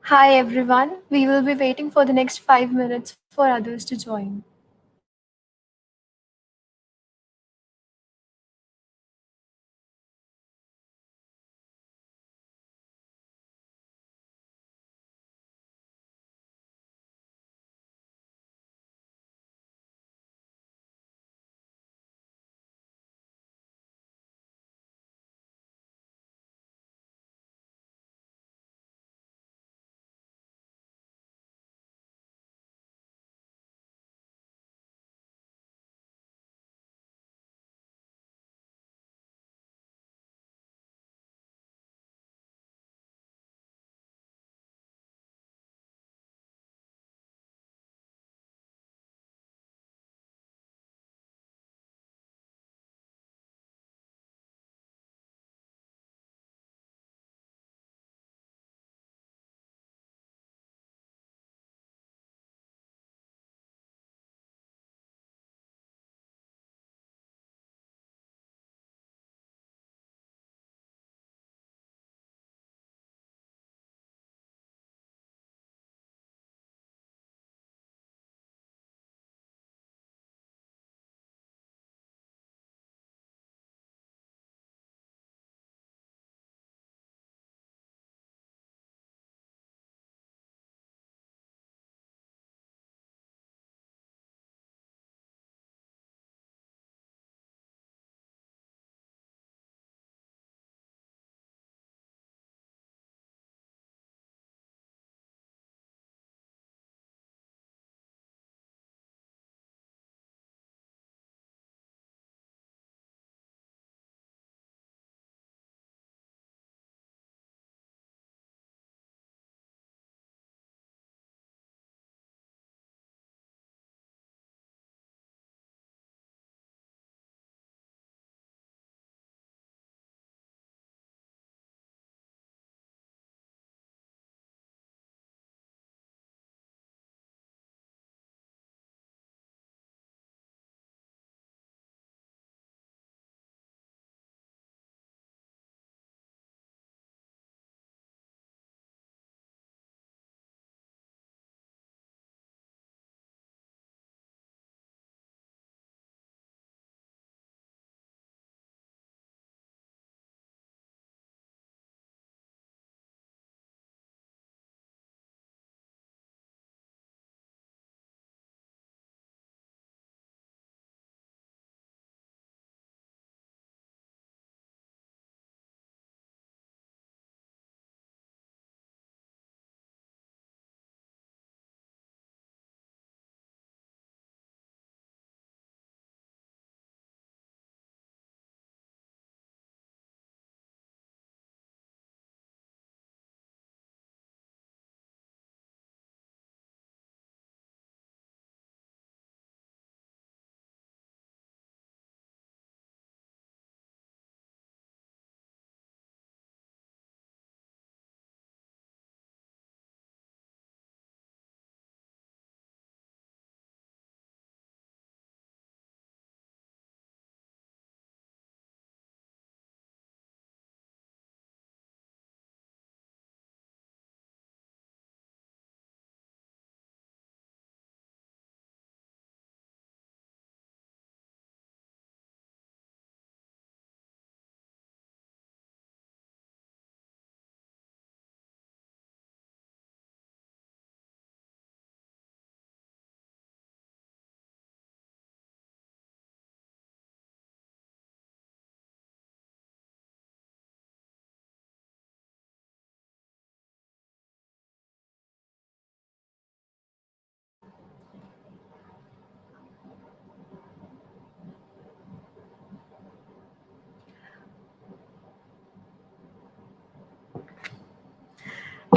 Hi everyone, we will be waiting for the next 5 minutes for others to join.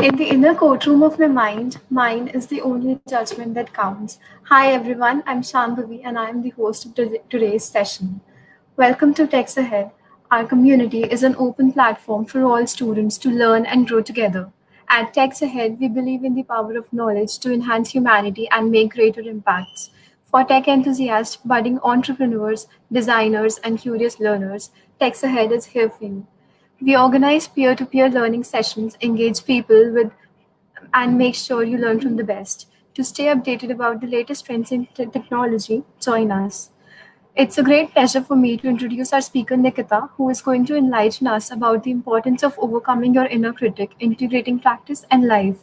In the inner courtroom of my mind, mine is the only judgment that counts. Hi everyone, I'm Shambhavi and I am the host of today's session. Welcome to Techsahead. Our community is an open platform for all students to learn and grow together. At Techsahead, we believe in the power of knowledge to enhance humanity and make greater impacts. For tech enthusiasts, budding entrepreneurs, designers, and curious learners, Techsahead is here for you. We organize peer to peer learning sessions, engage people with and make sure you learn from the best. To stay updated about the latest trends in technology, join us. It's a great pleasure for me to introduce our speaker Nikita, who is going to enlighten us about the importance of overcoming your inner critic, integrating practice and life.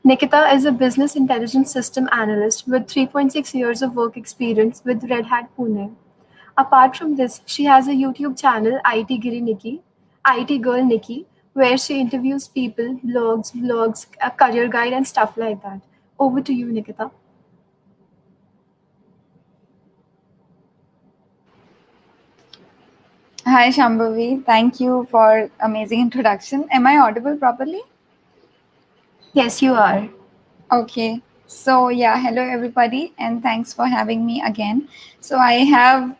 Nikita is a business intelligence system analyst with 3.6 years of work experience with Red Hat Pune. Apart from this, she has a YouTube channel, IT Girl Nikki, where she interviews people, blogs, vlogs, a career guide, and stuff like that. Over to you, Nikita. Hi Shambhavi, thank you for amazing introduction. Am I audible properly? Yes, you are. Okay. So yeah, hello everybody, and thanks for having me again. So I have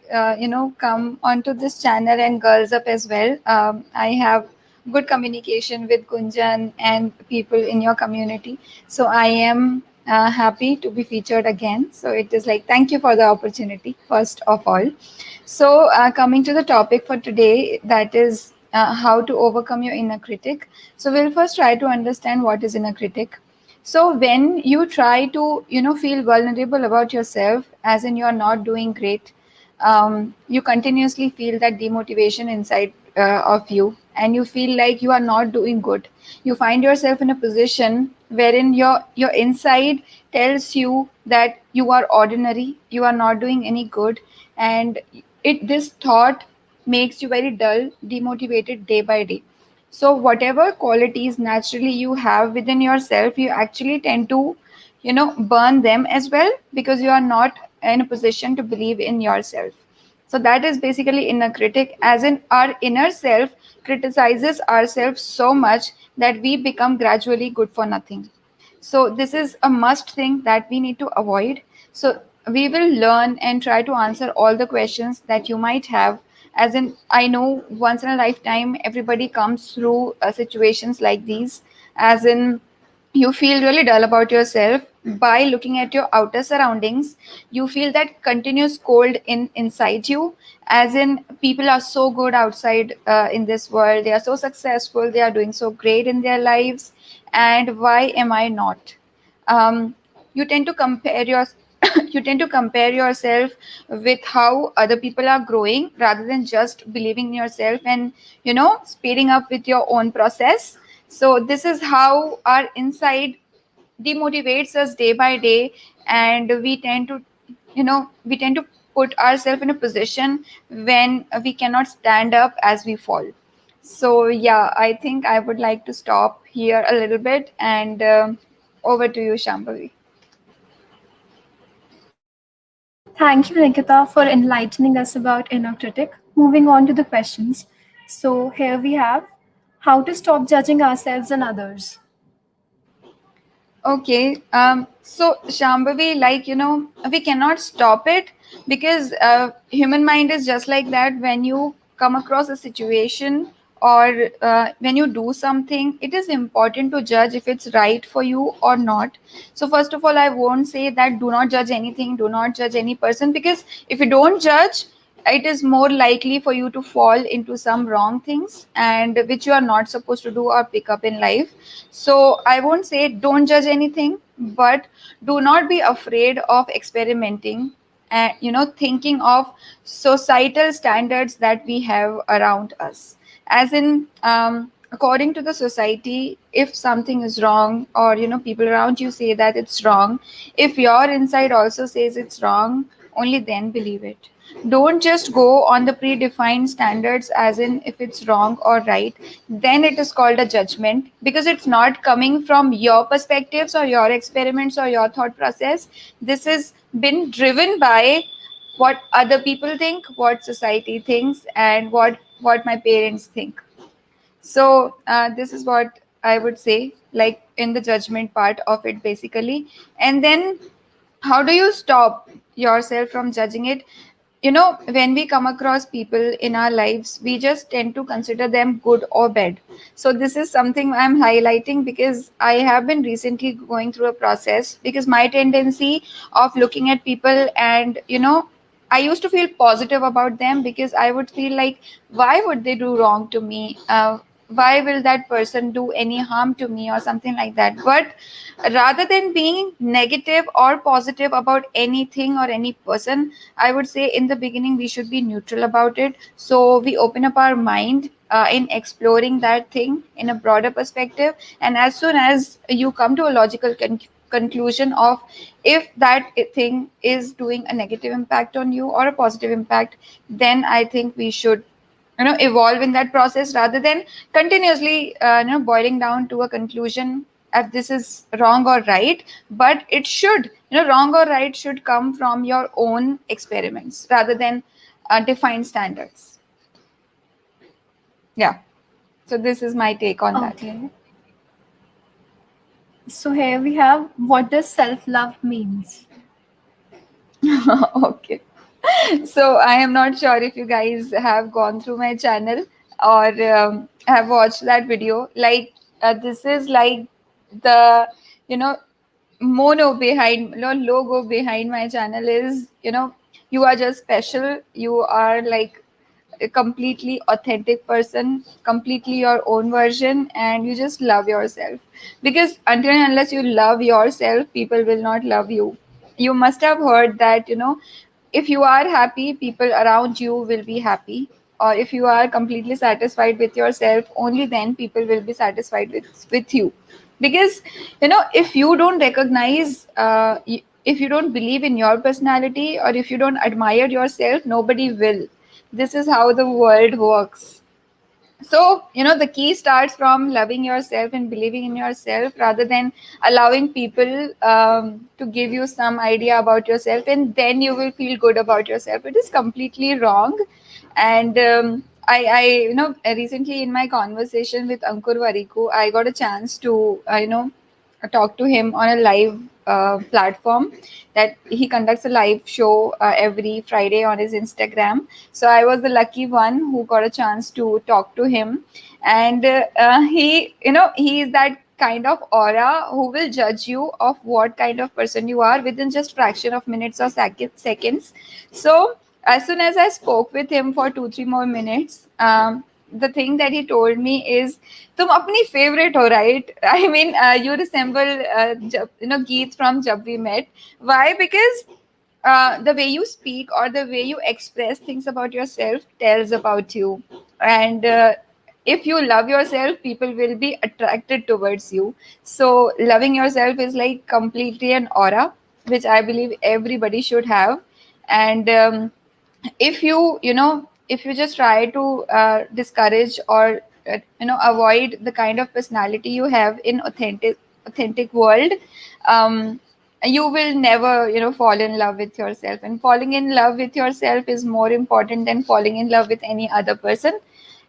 come onto this channel and Girls Up as well. I have good communication with Gunjan and people in your community. So I am happy to be featured again. So it is like thank you for the opportunity first of all. So coming to the topic for today, that is how to overcome your inner critic. So we'll first try to understand what is inner critic. So when you try to, feel vulnerable about yourself, as in you're not doing great, you continuously feel that demotivation inside of you, and you feel like you are not doing good. You find yourself in a position wherein your inside tells you that you are ordinary, you are not doing any good, and it this thought makes you very dull, demotivated day by day. So whatever qualities naturally you have within yourself, you actually tend to, burn them as well, because you are not in a position to believe in yourself. So that is basically inner critic, as in our inner self criticizes ourselves so much that we become gradually good for nothing. So this is a must thing that we need to avoid. So we will learn and try to answer all the questions that you might have. As in, I know once in a lifetime everybody comes through situations like these. As in, you feel really dull about yourself by looking at your outer surroundings. You feel that continuous cold inside you, as in people are so good outside in this world, they are so successful, they are doing so great in their lives, and why am I not? You tend to compare your you tend to compare yourself with how other people are growing, rather than just believing in yourself and speeding up with your own process. So this is how our inside demotivates us day by day, and we tend to put ourselves in a position when we cannot stand up as we fall. So yeah, I think I would like to stop here a little bit, and over to you, Shambhavi. Thank you, Nikita, for enlightening us about inner critic. Moving on to the questions. So, here we have how to stop judging ourselves and others. Okay, so Shambhavi, we cannot stop it, because human mind is just like that. When you come across a situation, or when you do something, it is important to judge if it's right for you or not. So first of all, I won't say that do not judge anything, do not judge any person, because if you don't judge, it is more likely for you to fall into some wrong things, and which you are not supposed to do or pick up in life. So I won't say don't judge anything, but do not be afraid of experimenting, and thinking of societal standards that we have around us. As in, according to the society, if something is wrong, or people around you say that it's wrong, if your inside also says it's wrong, only then believe it. Don't just go on the predefined standards, as in if it's wrong or right, then it is called a judgment, because it's not coming from your perspectives or your experiments or your thought process. This has been driven by what other people think, what society thinks, and what my parents think. So this is what I would say, like in the judgment part of it, basically. And then how do you stop yourself from judging it? When we come across people in our lives, we just tend to consider them good or bad. So this is something I'm highlighting, because I have been recently going through a process, because my tendency of looking at people, and I used to feel positive about them, because I would feel like, why would they do wrong to me? why will that person do any harm to me or something like that. But rather than being negative or positive about anything or any person, I would say in the beginning we should be neutral about it, so we open up our mind in exploring that thing in a broader perspective. And as soon as you come to a logical conclusion of if that thing is doing a negative impact on you or a positive impact, then I think we should evolve in that process, rather than continuously boiling down to a conclusion if this is wrong or right. But it should, wrong or right should come from your own experiments rather than defined standards. Yeah, so this is my take on that. Okay. So here we have, what does self-love means? Okay, so I am not sure if you guys have gone through my channel or have watched that video. Like this is like the you know mono behind, logo behind my channel is, you are just special, you are like a completely authentic person, completely your own version, and you just love yourself. Because until and unless you love yourself, people will not love you. You must have heard that, if you are happy, people around you will be happy. Or if you are completely satisfied with yourself, only then people will be satisfied with you. Because if you don't recognize if you don't believe in your personality, or if you don't admire yourself, nobody will. This is how the world works. So the key starts from loving yourself and believing in yourself, rather than allowing people to give you some idea about yourself and then you will feel good about yourself. It is completely wrong. And I recently in my conversation with Ankur Variku, I got a chance to talk to him on a live platform, that he conducts a live show every Friday on his Instagram. So I was the lucky one who got a chance to talk to him. And he is that kind of aura who will judge you of what kind of person you are within just fraction of minutes or seconds. So as soon as I spoke with him for 2-3 more minutes, the thing that he told me is, तुम अपनी favorite हो, right? I mean, you resemble Geet from Jab We Met. Why? Because the way you speak or the way you express things about yourself tells about you. And if you love yourself, people will be attracted towards you. So loving yourself is like completely an aura, which I believe everybody should have. And if you just try to discourage or avoid the kind of personality you have in authentic world, um, you will never fall in love with yourself. And falling in love with yourself is more important than falling in love with any other person.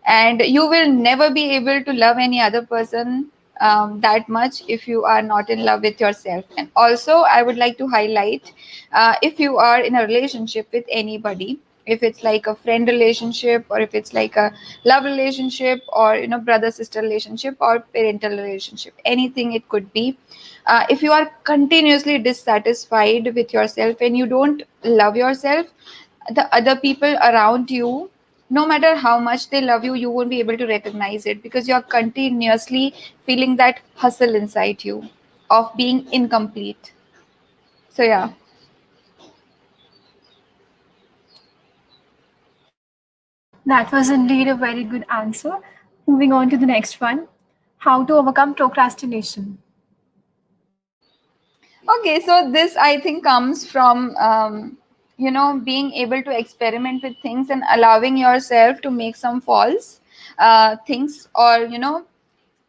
And you will never be able to love any other person that much if you are not in love with yourself. And also I would like to highlight, if you are in a relationship with anybody, if it's like a friend relationship, or if it's like a love relationship, or brother sister relationship, or parental relationship, anything it could be, if you are continuously dissatisfied with yourself and you don't love yourself, the other people around you, no matter how much they love you, you won't be able to recognize it, because you're continuously feeling that hustle inside you of being incomplete. So yeah. That was indeed a very good answer. Moving on to the next one, how to overcome procrastination. Okay, so this I think comes from being able to experiment with things and allowing yourself to make some false things. Or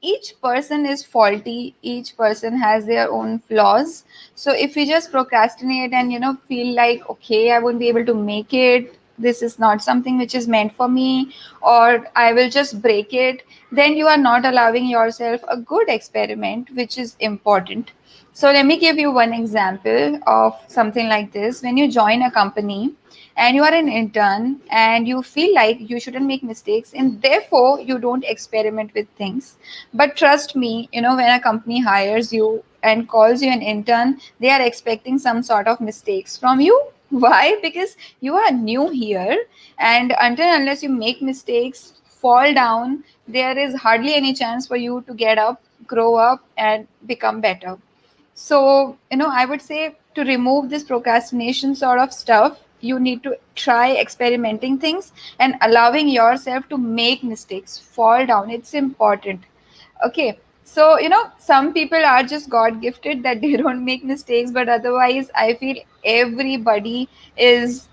each person is faulty, each person has their own flaws. So if you just procrastinate and feel like, okay, I won't be able to make it, this is not something which is meant for me, or I will just break it, then you are not allowing yourself a good experiment, which is important. So let me give you one example of something like this. When you join a company and you are an intern and you feel like you shouldn't make mistakes and therefore you don't experiment with things. But trust me, when a company hires you and calls you an intern, they are expecting some sort of mistakes from you. Why? Because you are new here, and until and unless you make mistakes, fall down, there is hardly any chance for you to get up, grow up, and become better. So, I would say to remove this procrastination sort of stuff, you need to try experimenting things and allowing yourself to make mistakes, fall down. It's important. Okay. So, some people are just God gifted that they don't make mistakes, but otherwise, I feel everybody is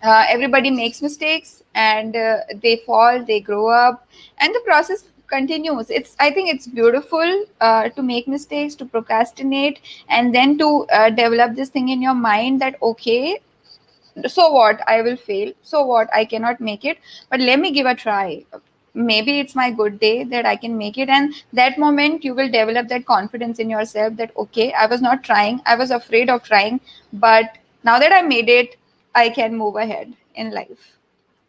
everybody makes mistakes, and they fall, they grow up, and the process continues. I think it's beautiful to make mistakes, to procrastinate, and then to develop this thing in your mind that, okay, so what, I will fail, so what, I cannot make it, but let me give a try. Maybe it's my good day that I can make it, and that moment you will develop that confidence in yourself that, okay, I was not trying, I was afraid of trying, but now that I made it, I can move ahead in life.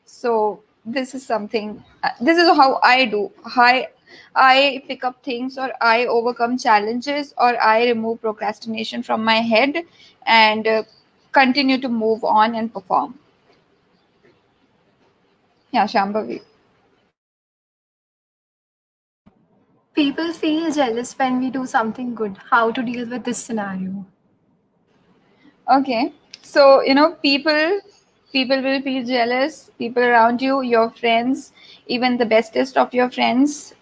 So this is something, this is how I do. I pick up things, or I overcome challenges, or I remove procrastination from my head, and continue to move on and perform. Yeah, Shambhavi. People feel jealous when we do something good. How to deal with this scenario? Okay. So, people will feel jealous, people around you, your friends, even the bestest of your friends.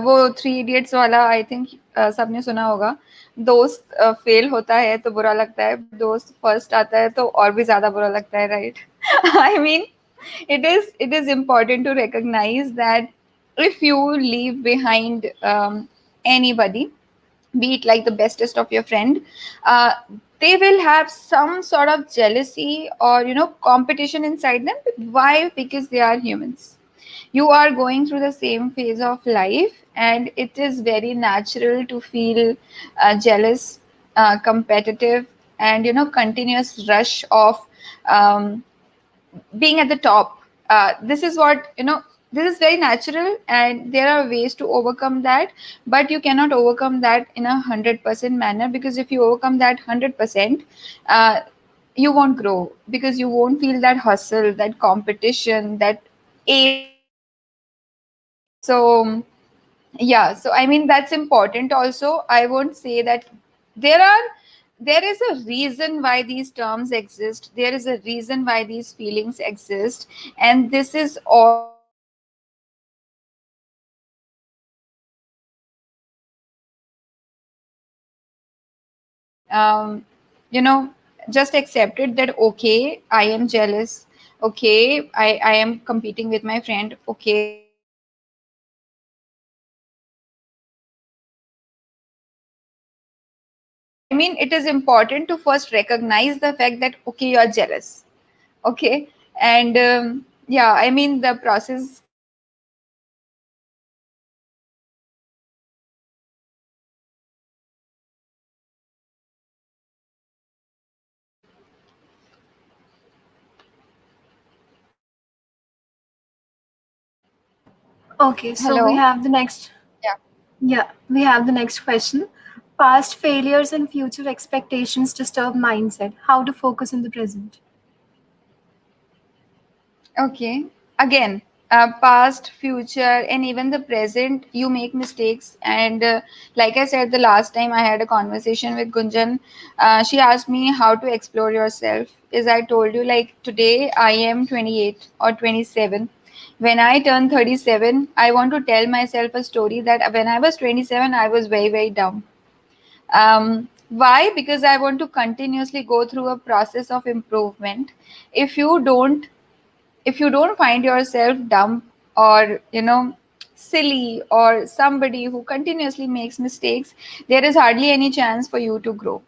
वो three idiots वाला I think सबने सुना होगा. दोस्त fail होता है तो बुरा लगता है, दोस्त फर्स्ट आता है तो और भी ज्यादा बुरा लगता है, right? I mean, it is important to recognize that if you leave behind anybody, be it like the bestest of your friend, uh, they will have some sort of jealousy or competition inside them. Why? Because they are humans. You are going through the same phase of life, and it is very natural to feel jealous, competitive, and continuous rush of um, being at the top. This is what this is very natural, and there are ways to overcome that, but you cannot overcome that in 100% manner, because if you overcome that 100%, uh, you won't grow, because you won't feel that hustle, that competition, that ace in your life. So yeah, so I mean, that's important also. I won't say that there are there is a reason why these terms exist, there is a reason why these feelings exist, and this is all because um, you know just accept it that, okay, I am jealous, okay, I am competing with my friend, okay, I mean, it is important to first recognize the fact that, okay, you are jealous. Okay. And yeah, I mean, the process continues. Okay, so we Hello. have the next. Yeah. Yeah, we have the next question. Past failures and future expectations disturb mindset. How to focus in the present? Okay. Again, past, future, and even the present, you make mistakes. And like I said, the last time I had a conversation with Gunjan, she asked me how to explore yourself. As I told you, like today, I am 28 or 27. When I turn 37, I want to tell myself a story that when I was 27, I was very, very dumb. Why? Because I want to continuously go through a process of improvement. If you don't if you don't find yourself dumb, or silly, or somebody who continuously makes mistakes, there is hardly any chance for you to grow.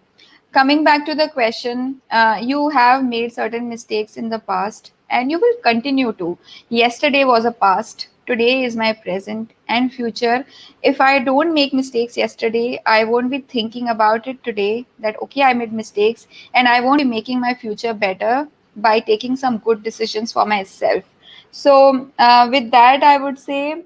Coming back to the question, you have made certain mistakes in the past, and you will continue to. Yesterday was a past, today is my present and future. If I don't make mistakes yesterday, I won't be thinking about it today that, okay, I made mistakes, and I won't be making my future better by taking some good decisions for myself. So, with that, I would say,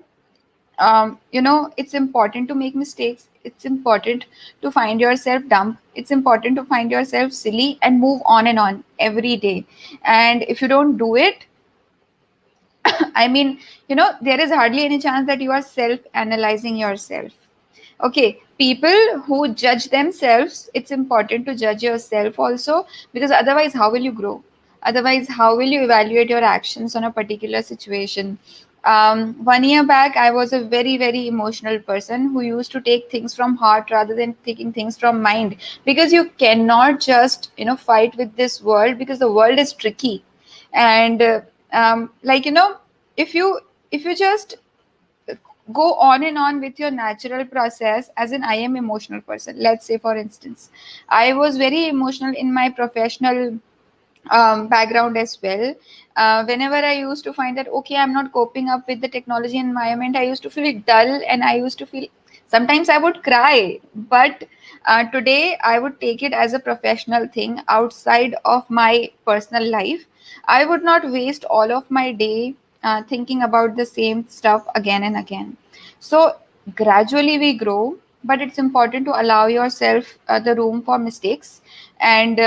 it's important to make mistakes, it's important to find yourself dumb, it's important to find yourself silly, and move on and on every day. And if you don't do it, I mean, there is hardly any chance that you are self analyzing yourself. Okay, people who judge themselves, it's important to judge yourself also, because otherwise, how will you grow? Otherwise, how will you evaluate your actions on a particular situation? 1 year back, I was a very, very emotional person who used to take things from heart rather than taking things from mind, because you cannot just, fight with this world, because the world is tricky. And like, if you if you just go on and on with your natural process, as in I am emotional person, let's say for instance, I was very emotional in my professional background as well. Whenever I used to find that, okay, I'm not coping up with the technology environment, I used to feel dull, and I used to feel, sometimes I would cry. But today I would take it as a professional thing outside of my personal life. I would not waste all of my day thinking about the same stuff again and again. So gradually we grow, but it's important to allow yourself the room for mistakes, and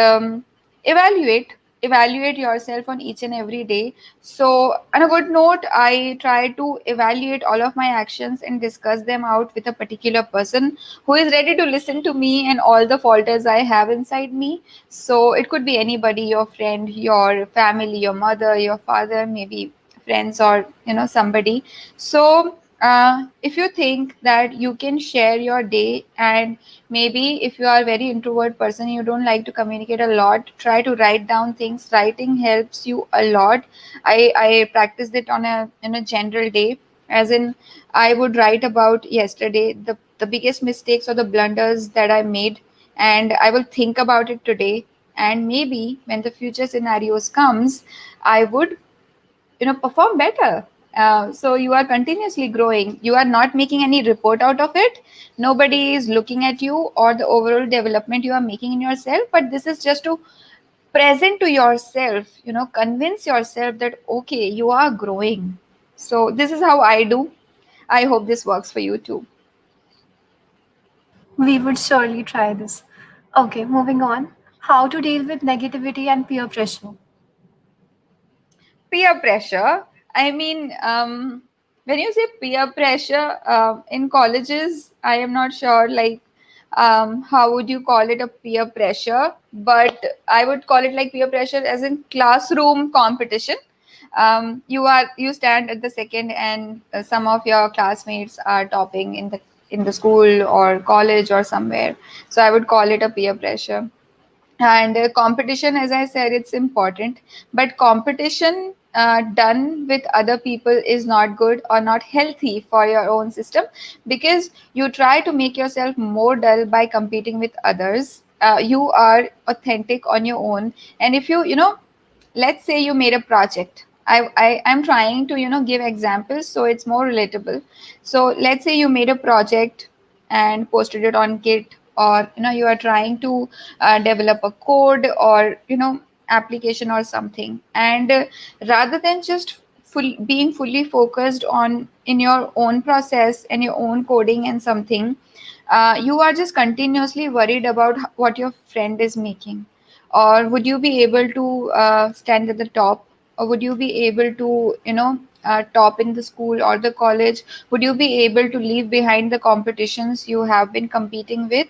evaluate evaluate yourself on each and every day. So on a good note, I try to evaluate all of my actions and discuss them out with a particular person who is ready to listen to me and all the falters I have inside me. So it could be anybody, your friend, your family, your mother, your father, maybe friends, or somebody. So if you think that you can share your day, and maybe if you are a very introvert person, you don't like to communicate a lot, try to write down things. Writing helps you a lot. I practiced it on a general day, as in I would write about yesterday, the biggest mistakes or the blunders that I made, and I will think about it today. And maybe when the future scenarios comes, I would perform better. So you are continuously growing, you are not making any report out of it. Nobody is looking at you or the overall development you are making in yourself, but this is just to present to yourself, convince yourself that okay, you are growing. So this is how I do. I hope this works for you too. We would surely try this. Okay, moving on. How to deal with negativity and peer pressure. Peer pressure, I mean, when you say peer pressure, in colleges, I am not sure, like, how would you call it a peer pressure, but I would call it like peer pressure as in classroom competition. You stand at the second, and some of your classmates are topping in the school or college or somewhere. So I would call it a peer pressure. And competition, as I said, it's important, but competition done with other people is not good or not healthy for your own system, because you try to make yourself more dull by competing with others. You are authentic on your own. And if let's say you made a project. I'm trying to give examples so it's more relatable. So let's say you made a project and posted it on Git, or you are trying to develop a code, or application or something. And rather than just being fully focused on in your own process and your own coding and something, you are just continuously worried about what your friend is making. Or would you be able to stand at the top, or would you be able to top in the school or the college? Would you be able to leave behind the competitions you have been competing with?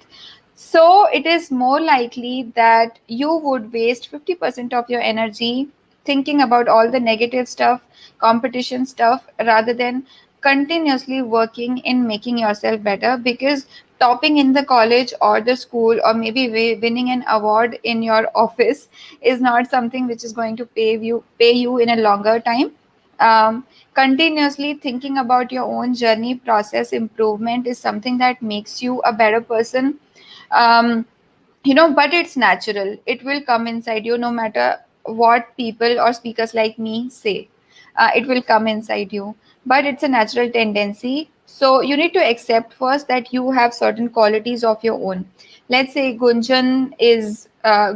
So it is more likely that you would waste 50% of your energy thinking about all the negative stuff, competition stuff, rather than continuously working in making yourself better. Because topping in the college or the school, or maybe winning an award in your office, is not something which is going to pay you in a longer time. Continuously thinking about your own journey, process improvement is something that makes you a better person. um, but it's natural, it will come inside you no matter what people or speakers like me say. It will come inside you, but it's a natural tendency. So you need to accept first that you have certain qualities of your own. Let's say Gunjan is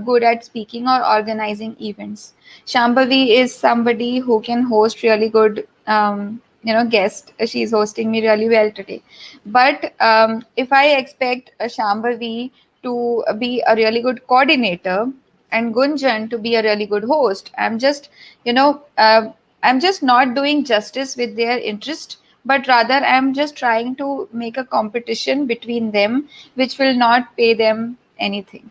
good at speaking or organizing events. Shambhavi is somebody who can host really good guest. She's hosting me really well today. But if I expect Shambhavi to be a really good coordinator and Gunjan to be a really good host, I'm just, you know, I'm just not doing justice with their interest, but rather I'm just trying to make a competition between them, which will not pay them anything.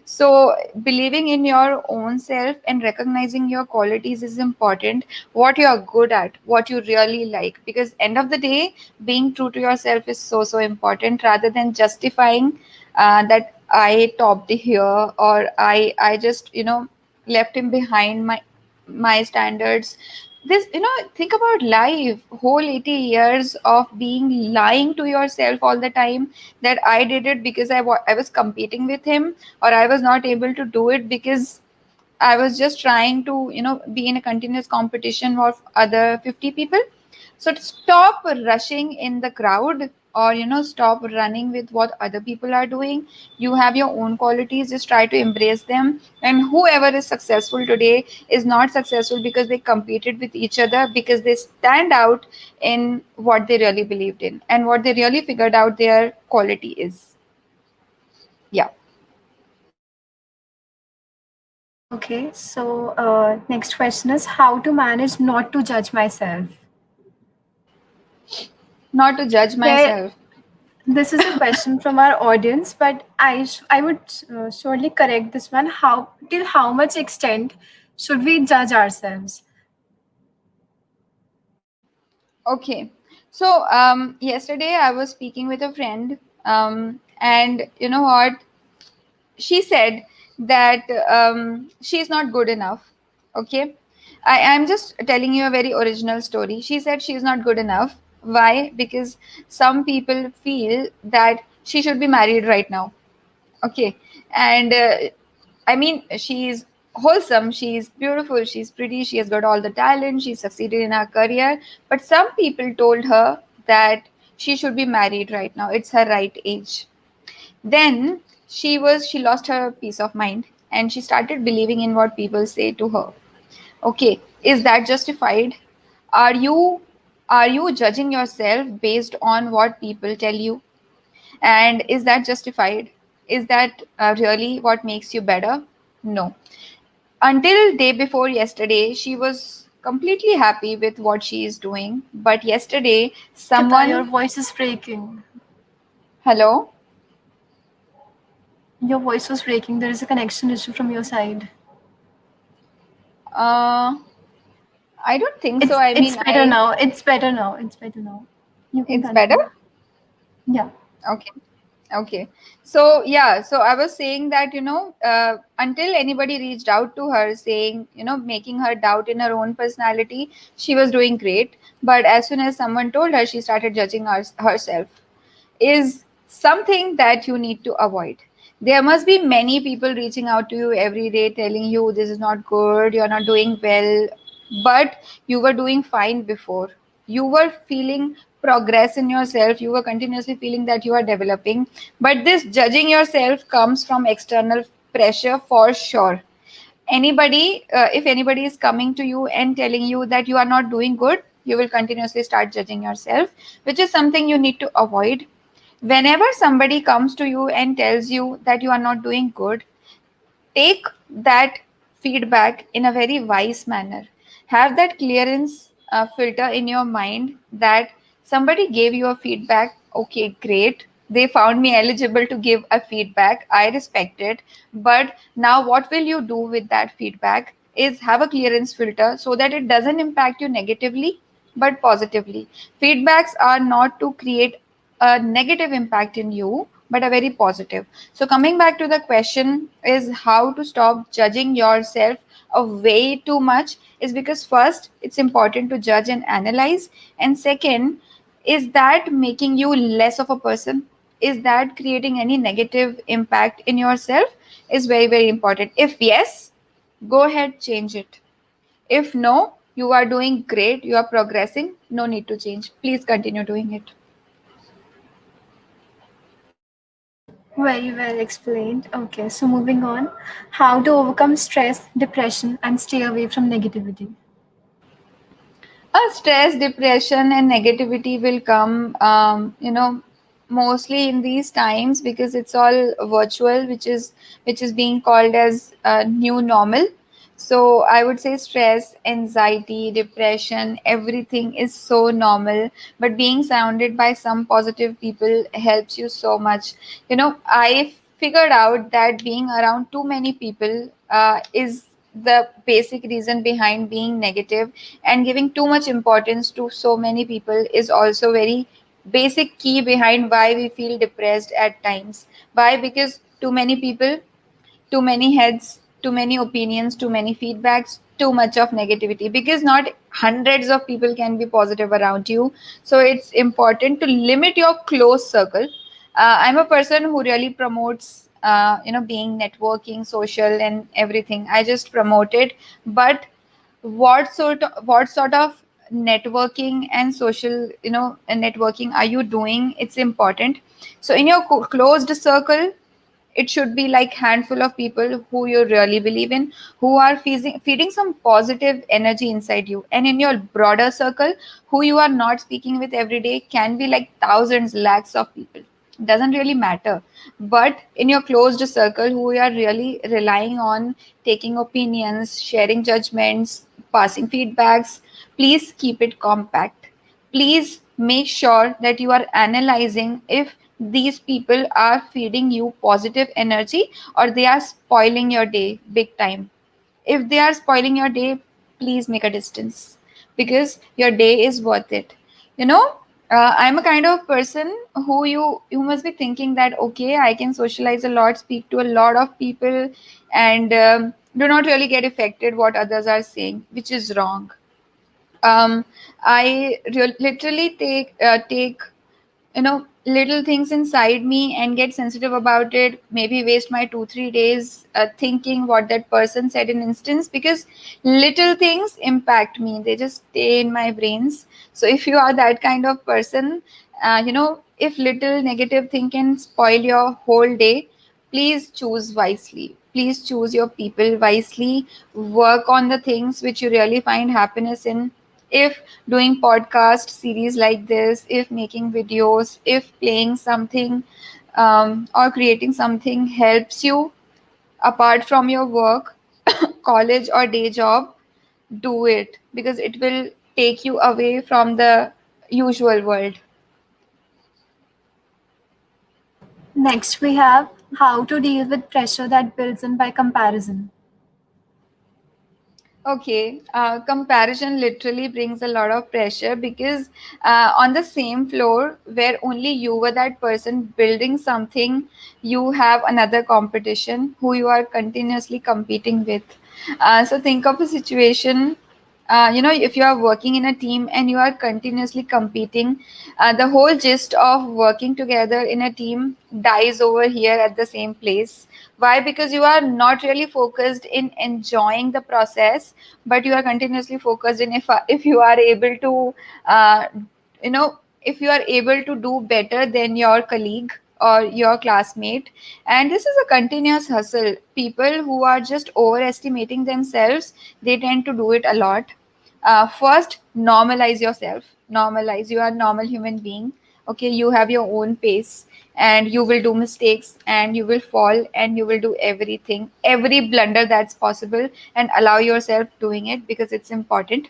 So believing in your own self and recognizing your qualities is important. What you are good at, what you really like, because end of the day, being true to yourself is so important, rather than justifying that I topped here, or I just left him behind my standards. This, think about life, whole 80 years of being lying to yourself all the time, that I did it because I was competing with him, or I was not able to do it because I was just trying to, be in a continuous competition of other 50 people. So to stop rushing in the crowd, or, stop running with what other people are doing. You have your own qualities, just try to embrace them. And whoever is successful today is not successful because they competed with each other, because they stand out in what they really believed in and what they really figured out their quality is. Yeah. Okay, so next question is how to manage not to judge myself. Not to judge There, myself. this is a question from our audience, but I would surely correct this one. How till how much extent should we judge ourselves? Okay. So yesterday I was speaking with a friend, and you know what? She said that she's not good enough. Okay. I'm just telling you a very original story. She said she's not good enough. Why? Because some people feel that she should be married right now. Okay. And I mean, she's wholesome, she's beautiful, she's pretty, she has got all the talent, she's succeeded in her career. But some people told her that she should be married right now. It's her right age. Then she lost her peace of mind, and she started believing in what people say to her. Okay, is that justified? Are you judging yourself based on what people tell you? And is that justified? Is that really what makes you better? No. Until day before yesterday, she was completely happy with what she is doing. But yesterday, Nikita, your someone, voice is breaking. hello, Your voice was breaking. There is a connection issue from your side. uh, I don't think so. I It's mean, better now. It's better now. It's better now. You can it's better. continue. Yeah. Okay. Okay. So, yeah, so I was saying that, until anybody reached out to her saying, making her doubt in her own personality, she was doing great. But as soon as someone told her, she started judging herself. Is something that you need to avoid. There must be many people reaching out to you every day telling you this is not good, you're not doing well, but you were doing fine before. You were feeling progress in yourself, you were continuously feeling that you are developing. But this judging yourself comes from external pressure for sure. If anybody is coming to you and telling you that you are not doing good, you will continuously start judging yourself, which is something you need to avoid. Whenever somebody comes to you and tells you that you are not doing good, take that feedback in a very wise manner. Have that clearance filter in your mind that somebody gave you a feedback. Okay, great, they found me eligible to give a feedback, I respect it. But now what will you do with that feedback? Is have a clearance filter so that it doesn't impact you negatively but positively. Feedbacks are not to create a negative impact in you but a very positive. So coming back to the question is how to stop judging yourself a way too much, is because first it's important to judge and analyze, and second, is that making you less of a person, is that creating any negative impact in yourself, is very important. If yes, go ahead, change it. If no, you are doing great, you are progressing, no need to change, please continue doing it. Very well explained. Okay, so moving on. How to overcome stress, depression, and stay away from negativity. Stress, depression, and negativity will come, mostly in these times, because it's all virtual, which is being called as new normal. So I would say stress, anxiety, depression, everything is so normal. But being surrounded by some positive people helps you so much. I figured out that being around too many people is the basic reason behind being negative, and giving too much importance to so many people is also very basic key behind why we feel depressed at times. Why? Because too many people, too many heads, too many opinions, too many feedbacks, too much of negativity, because not hundreds of people can be positive around you. So it's important to limit your close circle. I'm a person who really promotes being networking, social, and everything. I just promote it. But what sort of networking and social, networking are you doing? It's important. So in your closed circle, it should be like handful of people who you really believe in, who are feeding some positive energy inside you. And in your broader circle, who you are not speaking with every day, can be like thousands, lakhs of people, doesn't really matter. But in your closed circle, who you are really relying on, taking opinions, sharing judgments, passing feedbacks, please keep it compact. Please make sure that you are analyzing if these people are feeding you positive energy or they are spoiling your day big time. If they are spoiling your day, please make a distance, because your day is worth it. you know I'm a kind of person who you must be thinking that okay, I can socialize a lot, speak to a lot of people, and do not really get affected what others are saying, which is wrong. I literally take little things inside me and get sensitive about it, maybe waste my 2 3 days thinking what that person said in instance, because little things impact me, they just stay in my brains. So if you are that kind of person, if little negative thing can spoil your whole day, please choose wisely, please choose your people wisely. Work on the things which you really find happiness in. If doing podcast series like this, if making videos, if playing something, or creating something helps you apart from your work, college, or day job, do it, because it will take you away from the usual world. Next, we have how to deal with pressure that builds in by comparison. Okay, comparison literally brings a lot of pressure, because on the same floor where only you were that person building something, you have another competition who you are continuously competing with. So think of a situation, if you are working in a team and you are continuously competing, the whole gist of working together in a team dies over here at the same place. Why? Because you are not really focused in enjoying the process, but you are continuously focused in if you are able to uh, you know if you are able to do better than your colleague or your classmate. And this is a continuous hustle. People who are just overestimating themselves, they tend to do it a lot. First, normalize yourself. Normalize, you are a normal human being. Okay, you have your own pace, and you will do mistakes, and you will fall, and you will do every blunder that's possible, and allow yourself doing it, because it's important.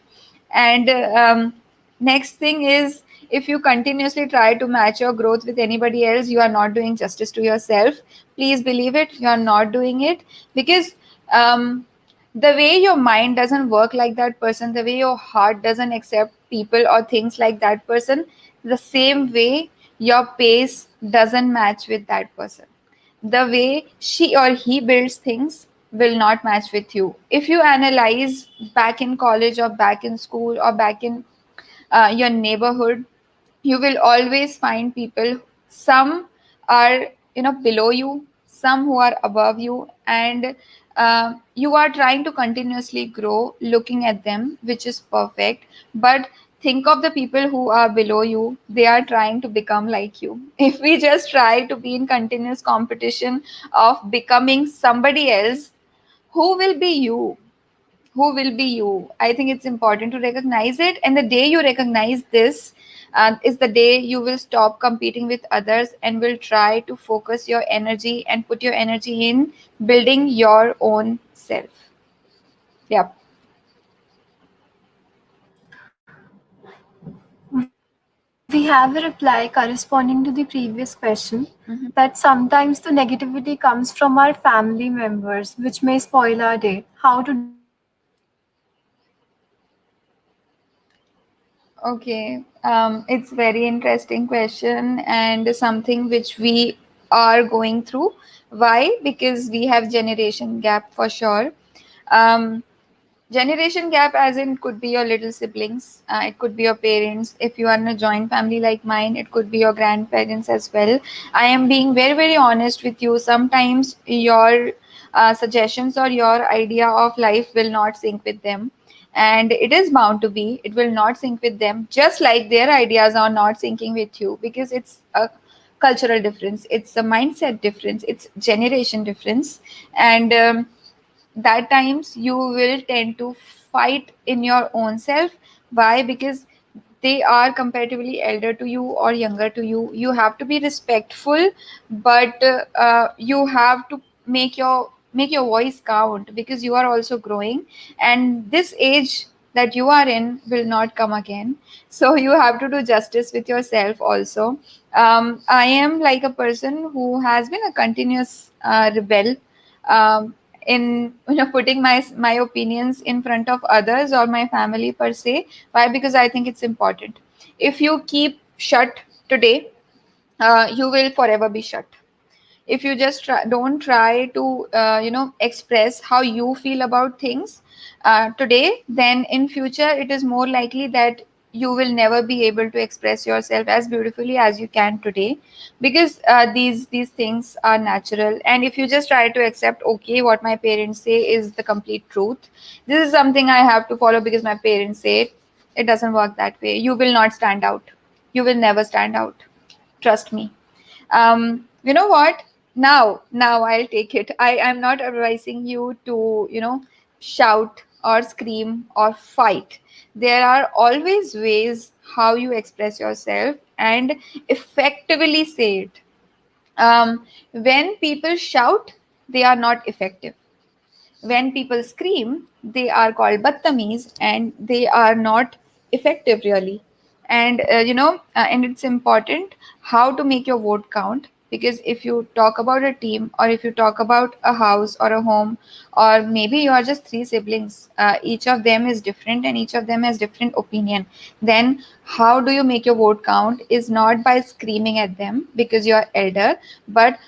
And next thing is, if you continuously try to match your growth with anybody else, you are not doing justice to yourself. Please believe it, you are not doing it. Because the way your mind doesn't work like that person, the way your heart doesn't accept people or things like that person, the same way your pace doesn't match with that person. The way she or he builds things will not match with you. If you analyze back in college, or back in school, or back in your neighborhood, you will always find people, some are below you, some who are above you, and you are trying to continuously grow looking at them, which is perfect. But think of the people who are below you, they are trying to become like you. If we just try to be in continuous competition of becoming somebody else, who will be you? Who will be you? I think it's important to recognize it, and the day you recognize this is the day you will stop competing with others, and will try to focus your energy and put your energy in building your own self. Yep. We have a reply corresponding to the previous question Mhm. that sometimes the negativity comes from our family members, which may spoil our day. How to deal with this? Okay, it's very interesting question and something which we are going through. Why? Because we have generation gap for sure. Um, Generation gap, as in, could be your little siblings, it could be your parents. If you are in a joint family like mine, it could be your grandparents as well. I am being very, very honest with you. Sometimes your suggestions or your idea of life will not sync with them, and it is bound to be. It will not sync with them, just like their ideas are not syncing with you, because it's a cultural difference, it's a mindset difference, it's generation difference. And that times you will tend to fight in your own self. Why? Because they are comparatively elder to you or younger to you. You have to be respectful, but you have to make your voice count, because you are also growing, and this age that you are in will not come again. So you have to do justice with yourself also. I am like a person who has been a continuous rebel, um, in putting my opinions in front of others or my family per se. Why? Because I think it's important. If you keep shut today, you will forever be shut. If you just don't try to express how you feel about things today, then in future it is more likely that you will never be able to express yourself as beautifully as you can today, because these things are natural. And if you just try to accept, okay, what my parents say is the complete truth, this is something I have to follow because my parents say it, it doesn't work that way. You will not stand out. You will never stand out. Trust me. You know what? Now I'll take it. I'm not advising you to, shout or scream or fight. There are always ways how you express yourself and effectively say it. When people shout, they are not effective. When people scream, they are called battameez, and they are not effective really. And and it's important how to make your vote count, because if you talk about a team, or if you talk about a house or a home, or maybe you are just three siblings, each of them is different and each of them has different opinion, then how do you make your vote count is not by screaming at them because you are elder, but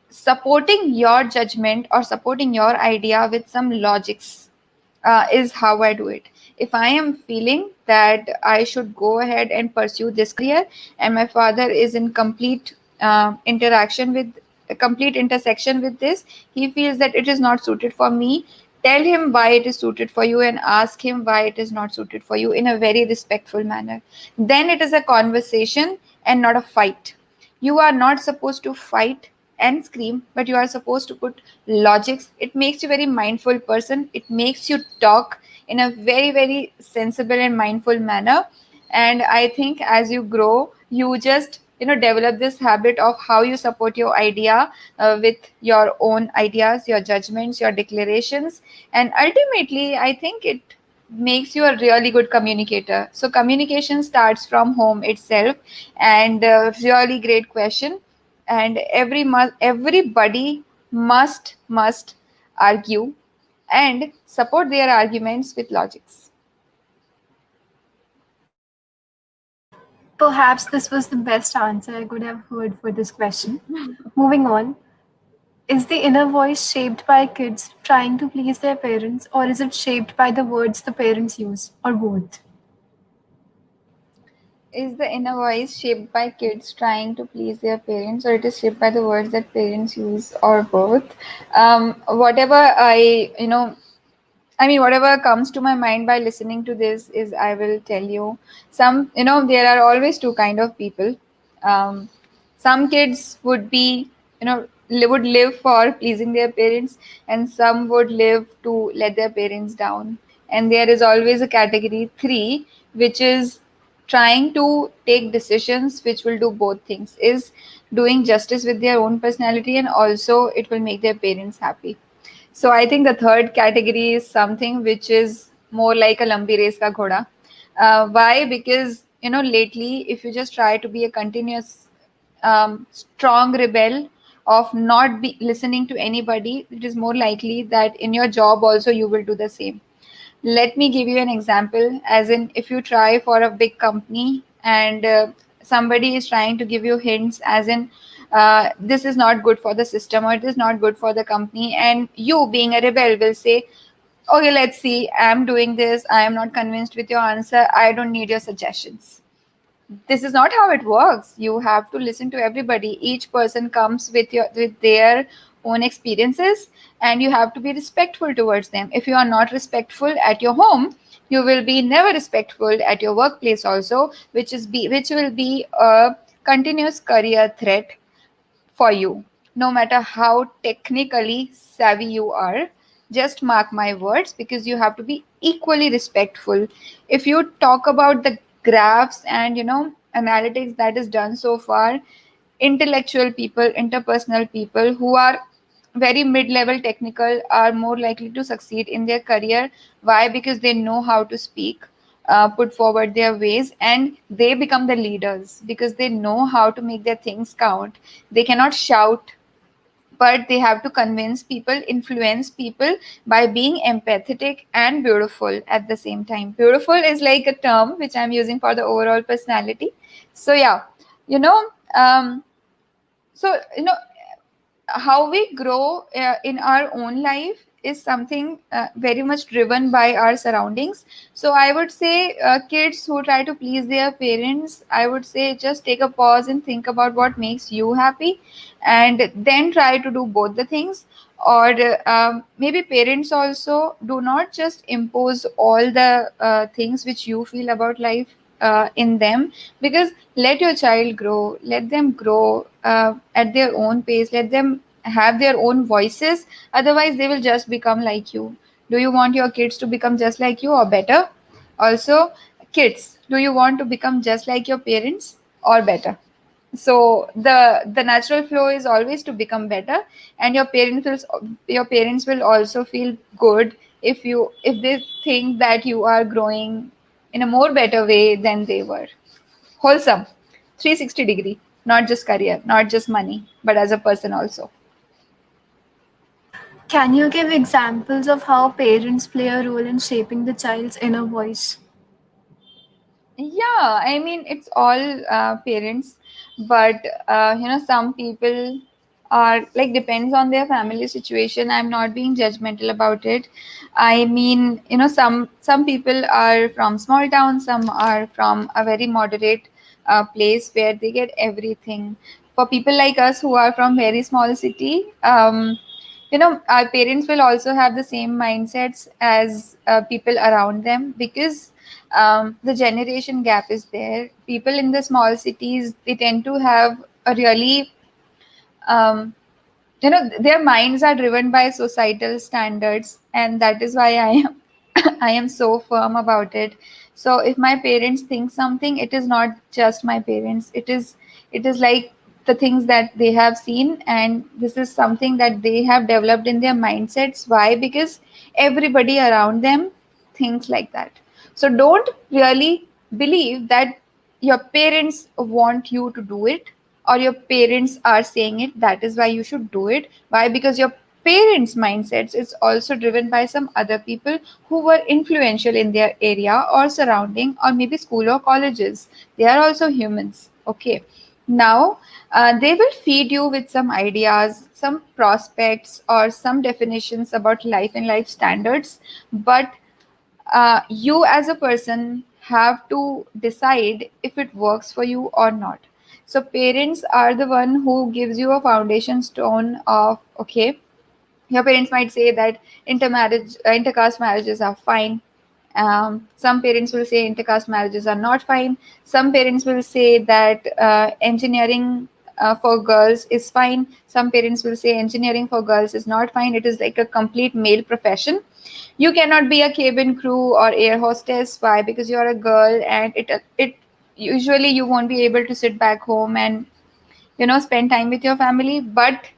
supporting your judgment or supporting your idea with some logics, is how I do it. If I am feeling that I should go ahead and pursue this career, and my father is in complete interaction with a complete intersection with this, he feels that it is not suited for me, tell him why it is suited for you and ask him why it is not suited for you in a very respectful manner. Then it is a conversation and not a fight. You are not supposed to fight and scream, but you are supposed to put logics. It makes you very mindful person. It makes you talk in a very, very sensible and mindful manner. And I think as you grow, you just develop this habit of how you support your idea with your own ideas, your judgments, your declarations, and ultimately I think it makes you a really good communicator. So communication starts from home itself. And really great question. And everybody must argue and support their arguments with logics. Perhaps this was the best answer I could have heard for this question. Moving on, is the inner voice shaped by kids trying to please their parents, or is it shaped by the words the parents use, or both? Is the inner voice shaped by kids trying to please their parents, or it is shaped by the words that parents use, or both? Whatever I mean, whatever comes to my mind by listening to this is I will tell you. There are always two kind of people. Um, some kids would be, would live for pleasing their parents, and some would live to let their parents down. And there is always a category three, which is trying to take decisions which will do both things, is doing justice with their own personality, and also it will make their parents happy. So I think the third category is something which is more like a lambi race ka ghoda. Why? Because lately, if you just try to be a continuous strong rebel of not be listening to anybody, it is more likely that in your job also you will do the same. Let me give you an example. As in, if you try for a big company and somebody is trying to give you hints, as in, this is not good for the system or it is not good for the company, and you, being a rebel, will say, okay, let's see, I'm doing this, I am not convinced with your answer, I don't need your suggestions. This is not how it works. You have to listen to everybody. Each person comes with their own experiences, and you have to be respectful towards them. If you are not respectful at your home, you will be never respectful at your workplace also, which will be a continuous career threat for you, no matter how technically savvy you are. Just mark my words, because you have to be equally respectful. If you talk about the graphs and analytics that is done so far, intellectual people, interpersonal people who are very mid-level technical are more likely to succeed in their career. Why? Because they know how to speak, put forward their ways, and they become the leaders because they know how to make their things count. They cannot shout, but they have to convince people, influence people by being empathetic and beautiful at the same time. Beautiful is like a term which I'm using for the overall personality. So yeah, you know um, so how we grow in our own life is something very much driven by our surroundings. So I would say, kids who try to please their parents, I would say, just take a pause and think about what makes you happy, and then try to do both the things. Or maybe parents also do not just impose all the things which you feel about life in them, because let your child grow, let them grow at their own pace, let them have their own voices. Otherwise they will just become like you. Do you want your kids to become just like you or better? Also, kids, do you want to become just like your parents or better? So the natural flow is always to become better, and your parents will also feel good if they think that you are growing in a more better way than they were. Wholesome, 360-degree, not just career, not just money, but as a person also. Can you give examples of how parents play a role in shaping the child's inner voice? Yeah, I mean, it's all parents, but some people are like, depends on their family situation. I'm not being judgmental about it. I mean, some people are from small towns, some are from a very moderate place where they get everything. For people like us who are from very small city, our parents will also have the same mindsets as people around them, because the generation gap is there. People in the small cities, they tend to have a really um, their minds are driven by societal standards, and that is why I am I am so firm about it. So if my parents think something, it is not just my parents, it is like the things that they have seen, and this is something that they have developed in their mindsets. Why? Because everybody around them thinks like that. So don't really believe that your parents want you to do it, or your parents are saying it, that is why you should do it. Why? Because your parents mindsets is also driven by some other people who were influential in their area or surrounding, or maybe school or colleges. They are also humans. Okay, now they will feed you with some ideas, some prospects, or some definitions about life and life standards, but you as a person have to decide if it works for you or not. So parents are the one who gives you a foundation stone of, okay, your parents might say that intercaste marriages are fine. Some parents will say intercaste marriages are not fine. Some parents will say that engineering for girls is fine. Some parents will say engineering for girls is not fine. It is like a complete male profession. You cannot be a cabin crew or air hostess. Why? Because you are a girl, and it usually you won't be able to sit back home and spend time with your family. But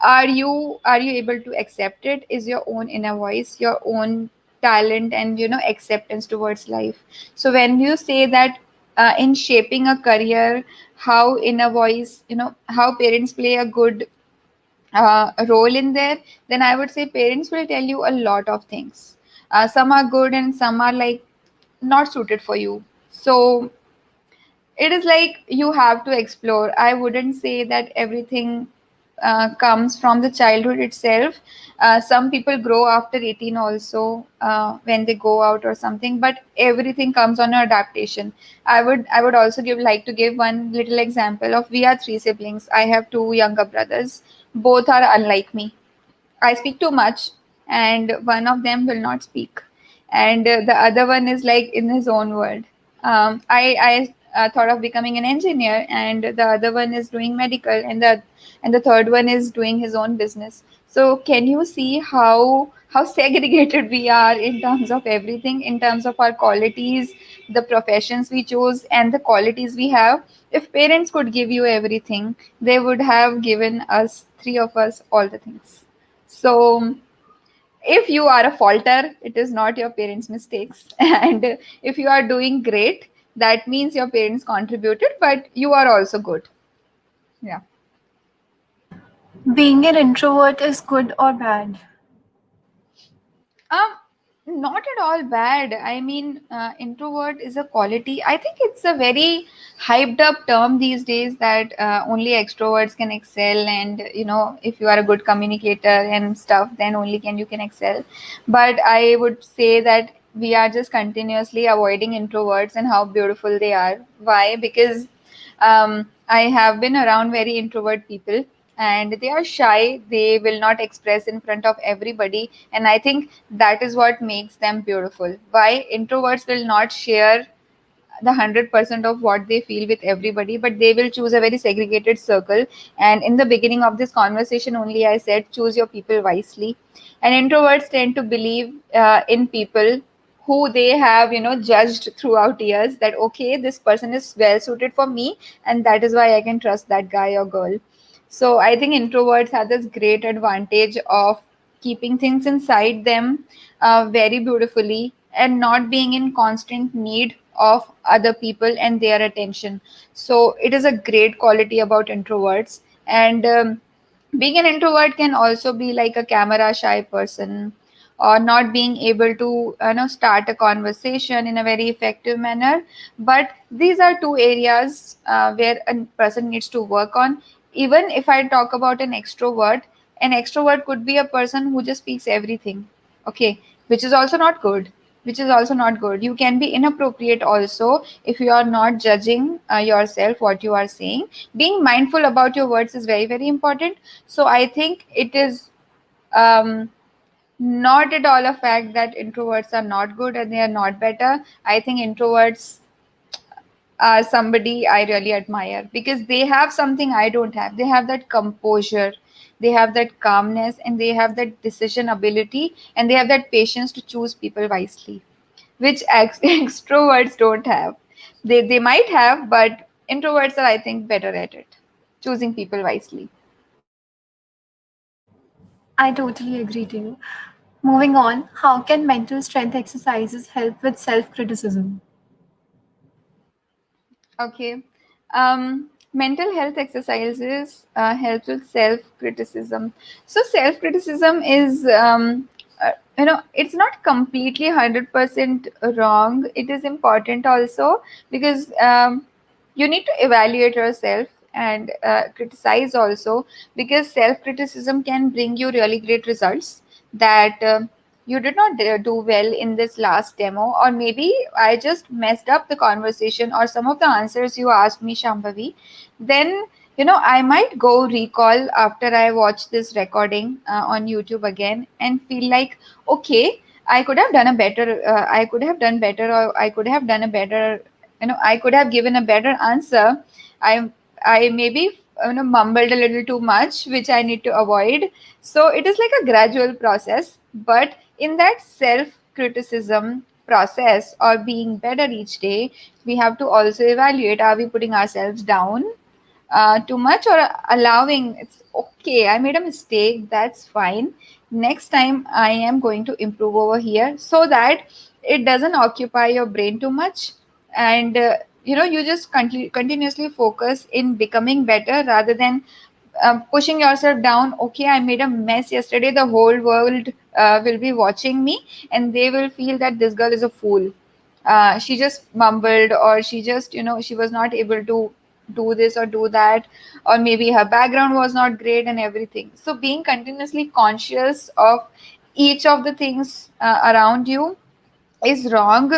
Are you able to accept it? Is your own inner voice, your own talent, and acceptance towards life. So when you say that, in shaping a career, how inner voice, how parents play a good role in there, then I would say parents will tell you a lot of things. Some are good and some are like not suited for you. So it is like you have to explore. I wouldn't say that everything comes from the childhood itself. Some people grow after 18 also, when they go out or something, but everything comes on an adaptation. I would also give one little example of, we are three siblings. I have two younger brothers. Both are unlike me. I speak too much, and one of them will not speak, and the other one is like in his own world. I thought of becoming an engineer, and the other one is doing medical, and the third one is doing his own business. So can you see how segregated we are in terms of everything, in terms of our qualities, the professions we choose, and the qualities we have? If parents could give you everything, they would have given us, three of us, all the things. So if you are a falter, it is not your parents' mistakes. And if you are doing great, that means your parents contributed, but you are also good. Yeah. Being an introvert is good or bad? Um, Not at all bad. I mean, introvert is a quality. I think it's a very hyped up term these days that only extroverts can excel, and if you are a good communicator and stuff, then only can excel. But I would say that we are just continuously avoiding introverts and how beautiful they are. Why? Because I have been around very introvert people, and they are shy. They will not express in front of everybody, and I think that is what makes them beautiful. Why introverts will not share the 100% of what they feel with everybody, but they will choose a very segregated circle. And in the beginning of this conversation only, I said choose your people wisely. And introverts tend to believe in people who they have judged throughout years, that okay, this person is well suited for me, and that is why I can trust that guy or girl. So I think introverts have this great advantage of keeping things inside them very beautifully, and not being in constant need of other people and their attention. So it is a great quality about introverts. And being an introvert can also be like a camera shy person, or not being able to start a conversation in a very effective manner. But these are two areas where a person needs to work on. Even if I talk about an extrovert could be a person who just speaks everything. Okay, which is also not good. You can be inappropriate also if you are not judging yourself what you are saying. Being mindful about your words is very, very important. So I think it is um, not at all a fact that introverts are not good and they are not better. I think introverts are somebody I really admire, because they have something I don't have. They have that composure, they have that calmness, and they have that decision ability, and they have that patience to choose people wisely, which extroverts don't have. They might have, but introverts are, I think, better at it, choosing people wisely. I totally agree to you. Moving on, how can mental strength exercises help with self criticism? Okay. Mental health exercises help with self criticism. So self criticism is, it's not completely 100% wrong. It is important also, because you need to evaluate yourself and criticize also, because self criticism can bring you really great results. That you did not do well in this last demo, or maybe I just messed up the conversation or some of the answers you asked me, Shambhavi. Then I might go recall after I watch this recording on YouTube again, and feel like, okay, I could have done a better, I could have done better, or I could have done a better, I could have given a better answer. I maybe mumbled a little too much, which I need to avoid. So it is like a gradual process, but in that self criticism process, or being better each day, we have to also evaluate, are we putting ourselves down? too much, or allowing it's okay, I made a mistake, that's fine. Next time I am going to improve over here so that it doesn't occupy your brain too much. And you just continuously focus in becoming better rather than pushing yourself down. Okay, I made a mess yesterday, the whole world will be watching me, and they will feel that this girl is a fool. She just mumbled, or she just, she was not able to do this or do that, or maybe her background was not great and everything. So being continuously conscious of each of the things around you is wrong.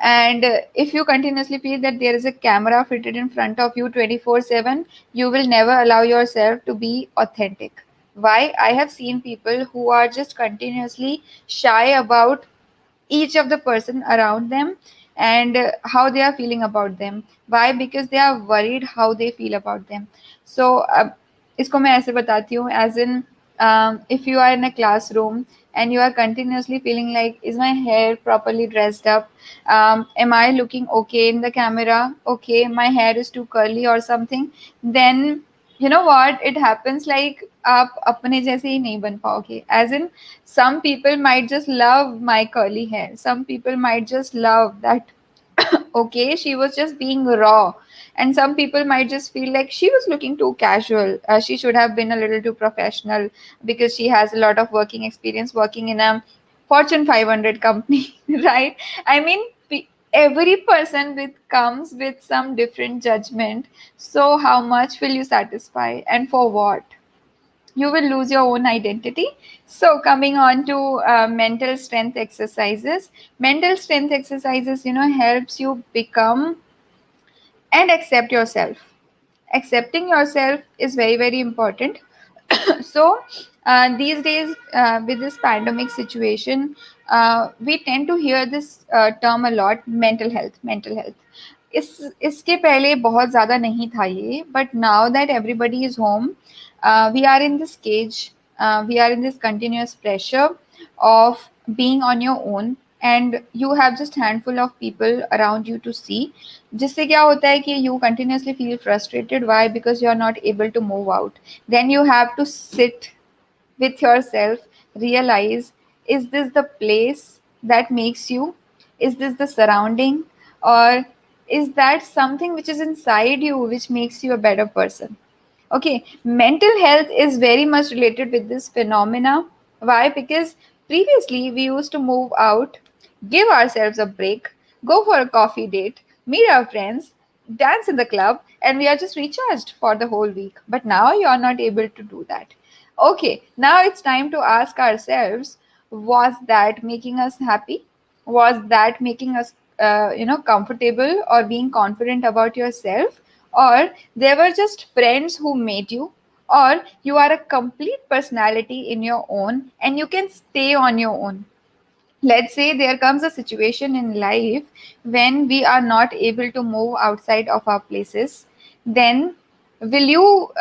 And if you continuously feel that there is a camera fitted in front of you 24/7, you will never allow yourself to be authentic. Why? I have seen people who are just continuously shy about each of the person around them, and how they are feeling about them. Why? Because they are worried how they feel about them. So इसको मैं ऐसे बताती हूँ, as in, if you are in a classroom and you are continuously feeling like, is my hair properly dressed up, am I looking okay in the camera, okay, my hair is too curly or something, then you know what it happens, like आप अपने जैसे ही नहीं बन पाओगे. As in, some people might just love my curly hair, some people might just love that okay, she was just being raw. And some people might just feel like she was looking too casual, she should have been a little too professional because she has a lot of working experience working in a Fortune 500 company. Right? I mean, every person with comes with some different judgment. So how much will you satisfy, and for what? You will lose your own identity. So coming on to mental strength exercises. Mental strength exercises, helps you become and accept yourself. Accepting yourself is very, very important. So these days, with this pandemic situation, we tend to hear this term a lot, mental health, mental health. इसके पहले बहुत ज़्यादा नहीं था ये, but now that everybody is home, we are in this cage, we are in this continuous pressure of being on your own, and you have just handful of people around you to see. जिससे क्या होता है कि you continuously feel frustrated. Why? Because you are not able to move out. Then you have to sit with yourself, realize, is this the place that makes you? Is this the surrounding? Or is that something which is inside you which makes you a better person? Okay, mental health is very much related with this phenomena. Why? Because previously we used to move out, give ourselves a break, go for a coffee date, meet our friends, dance in the club, and we are just recharged for the whole week. But now you are not able to do that. Okay, now it's time to ask ourselves, was that making us happy? Was that making us comfortable or being confident about yourself? Or they were just friends who made you? Or you are a complete personality in your own and you can stay on your own? Let's say there comes a situation in life when we are not able to move outside of our places. Then will you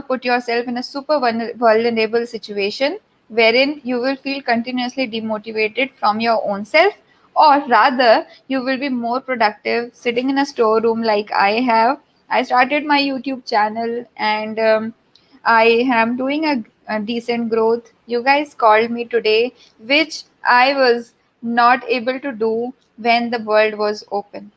put yourself in a super vulnerable situation wherein you will feel continuously demotivated from your own self, or rather you will be more productive sitting in a storeroom like I started my YouTube channel, and I am doing a decent growth. You guys called me today, which I was not able to do when the world was open.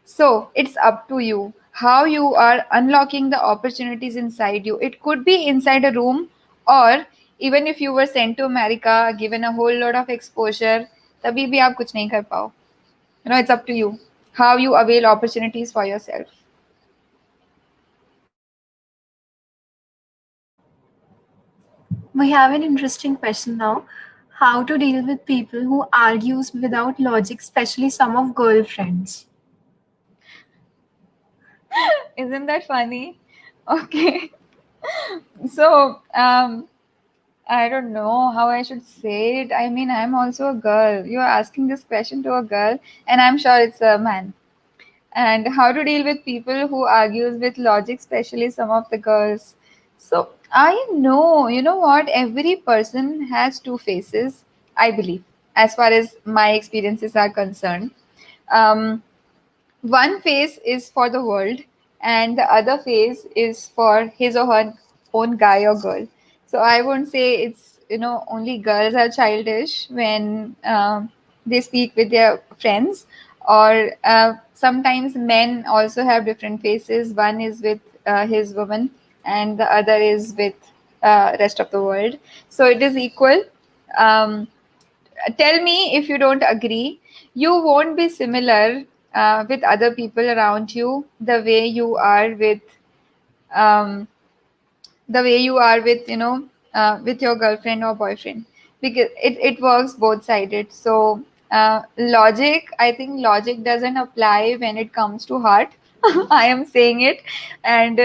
So it's up to you how you are unlocking the opportunities inside you. It could be inside a room, or even if you were sent to America, given a whole lot of exposure, तभी भी आप कुछ नहीं कर पाओ. It's up to you how you avail opportunities for yourself. We have an interesting question now. How to deal with people who argues without logic, especially some of girlfriends. Isn't that funny? Okay. So, I don't know how I should say it. I mean, I'm also a girl. You're asking this question to a girl, and I'm sure it's a man. And how to deal with people who argues with logic, especially some of the girls. So I know, you know what? Every person has two faces, I believe, as far as my experiences are concerned. Um, one face is for the world, and the other phase is for his or her own guy or girl. So I won't say it's, only girls are childish when they speak with their friends, or sometimes men also have different faces. One is with his woman, and the other is with rest of the world. So it is equal. Um, Tell me if you don't agree. You won't be similar with other people around you the way you are with um, with your girlfriend or boyfriend, because it works both sided. So logic, I think logic doesn't apply when it comes to heart. I am saying it, and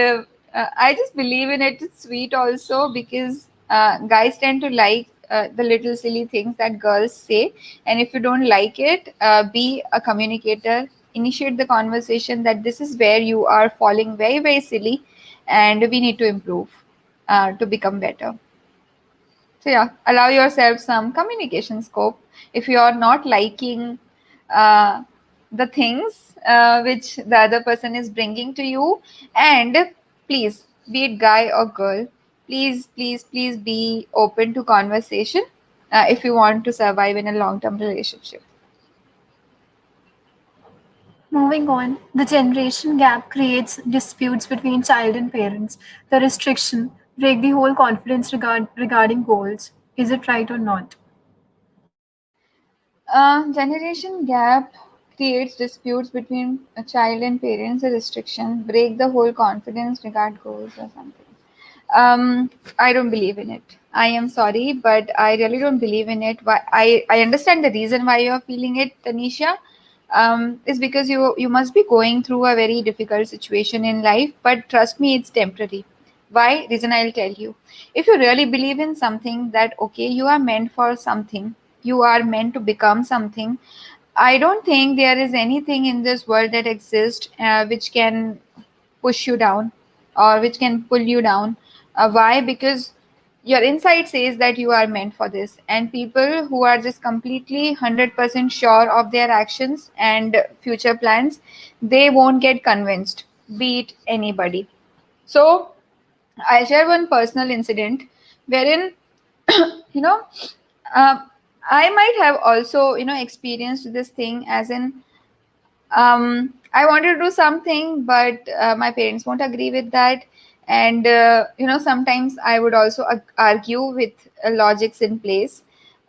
I just believe in it. It's sweet also, because guys tend to like the little silly things that girls say. And if you don't like it, be a communicator, initiate the conversation that this is where you are falling very very silly, and we need to improve to become better. So yeah, allow yourself some communication scope. If you are not liking uh, the things which the other person is bringing to you, and please, be it guy or girl, please, please, please be open to conversation if you want to survive in a long-term relationship. Moving on, the generation gap creates disputes between child and parents. The restriction break the whole confidence regarding goals. Is it right or not? Generation gap creates disputes between a child and parents. A restriction break the whole confidence regard goals or something. I don't believe in it. I am sorry, but I really don't believe in it. Why? I understand the reason why you're feeling it, Tanisha. Is because you must be going through a very difficult situation in life. But trust me, it's temporary. Why? Reason I'll tell you. If you really believe in something, that okay, you are meant for something, you are meant to become something. I don't think there is anything in this world that exists which can push you down or which can pull you down. Why? Because your inside says that you are meant for this, and people who are just completely 100% sure of their actions and future plans, they won't get convinced, be it anybody. So I'll share one personal incident wherein, you know, uh, I might have also, experienced this thing, as in, I wanted to do something, but my parents won't agree with that. And, sometimes I would also argue with logics in place.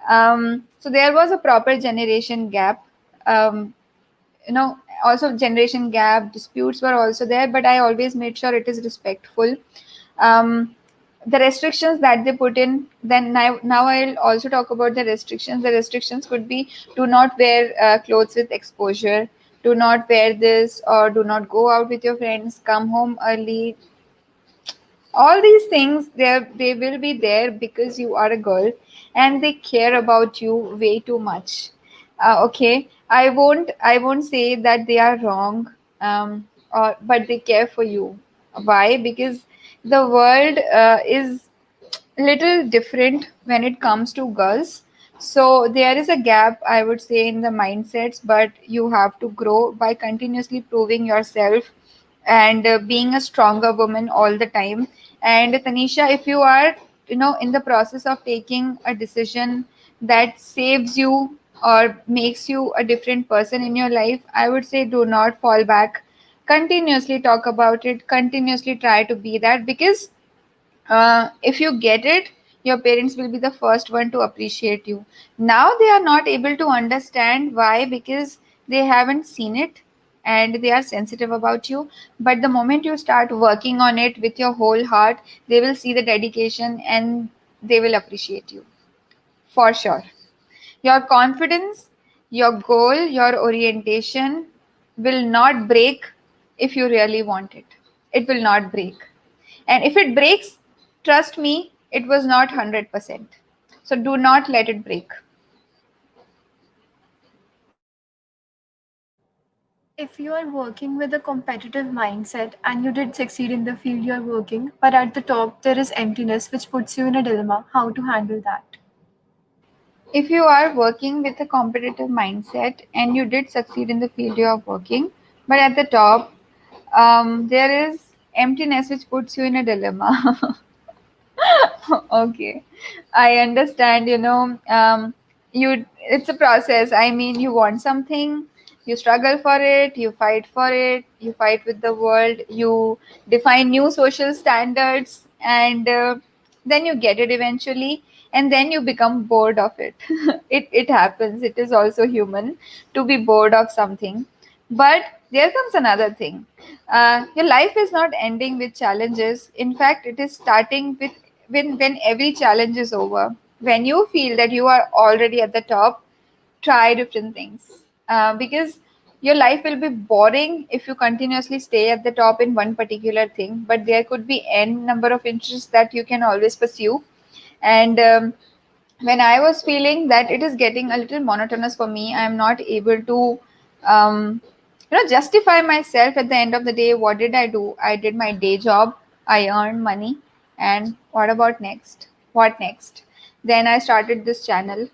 So there was a proper generation gap. Um, Also generation gap disputes were also there, but I always made sure it is respectful. Um, the restrictions that they put in, then now I'll also talk about the restrictions. The restrictions could be: do not wear clothes with exposure, do not wear this, or do not go out with your friends, come home early. All these things, they will be there because you are a girl, and they care about you way too much. Okay, I won't say that they are wrong, but they care for you. Why? Because the world is little different when it comes to girls. So there is a gap, I would say, in the mindsets, but you have to grow by continuously proving yourself and being a stronger woman all the time. And Tanisha, if you are, in the process of taking a decision that saves you or makes you a different person in your life, I would say do not fall back. Continuously talk about it, continuously try to be that, because if you get it, your parents will be the first one to appreciate you. Now they are not able to understand. Why? Because they haven't seen it, and they are sensitive about you. But the moment you start working on it with your whole heart, they will see the dedication, and they will appreciate you for sure. Your confidence, your goal, your orientation will not break if you really want it. It will not break. And if it breaks, trust me, it was not 100%. So do not let it break. If you are working with a competitive mindset and you did succeed in the field you're working, but at the top there is emptiness which puts you in a dilemma, how to handle that? If you are working with a competitive mindset and you did succeed in the field you are working, but at the top There is emptiness which puts you in a dilemma. Okay, I understand. You it's a process. I mean, you want something, you struggle for it, you fight with the world, you define new social standards, and then you get it eventually, and then you become bored of it. It happens. It is also human to be bored of something, but there comes another thing. Your life is not ending with challenges. In fact, it is starting with when every challenge is over. When you feel that you are already at the top, try different things. Because your life will be boring if you continuously stay at the top in one particular thing. But there could be n number of interests that you can always pursue. And when I was feeling that it is getting a little monotonous for me, I am not able to, justify myself at the end of the day. What did I do? I did my day job. I earned money, and what about next? What next? Then I started this channel.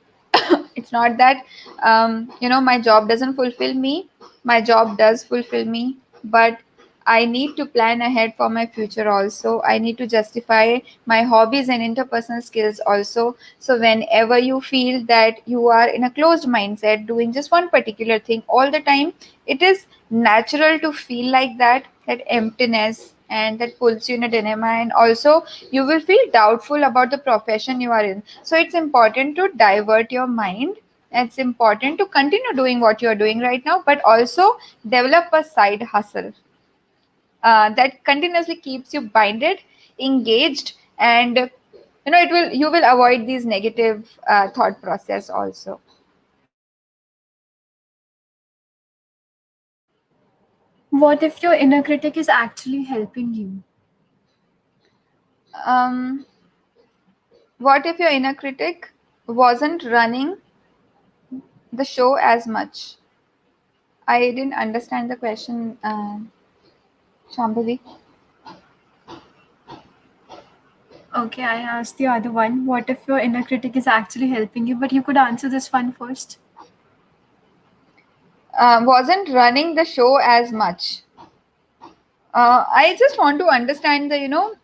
It's not that my job doesn't fulfill me. My job does fulfill me, but I need to plan ahead for my future also. I need to justify my hobbies and interpersonal skills also. So whenever you feel that you are in a closed mindset doing just one particular thing all the time, it is natural to feel like that emptiness, and that pulls you in a dilemma, and also you will feel doubtful about the profession you are in. So it's important to divert your mind. It's important to continue doing what you are doing right now, but also develop a side hustle that continuously keeps you binded, engaged, and you will avoid these negative thought process also. What if your inner critic is actually helping you? um, what if your inner critic wasn't running the show as much? I didn't understand the question, Shambhavi. Okay, I asked the other one. What if your inner critic is actually helping you? But you could answer this one first. Wasn't running the show as much. I just want to understand the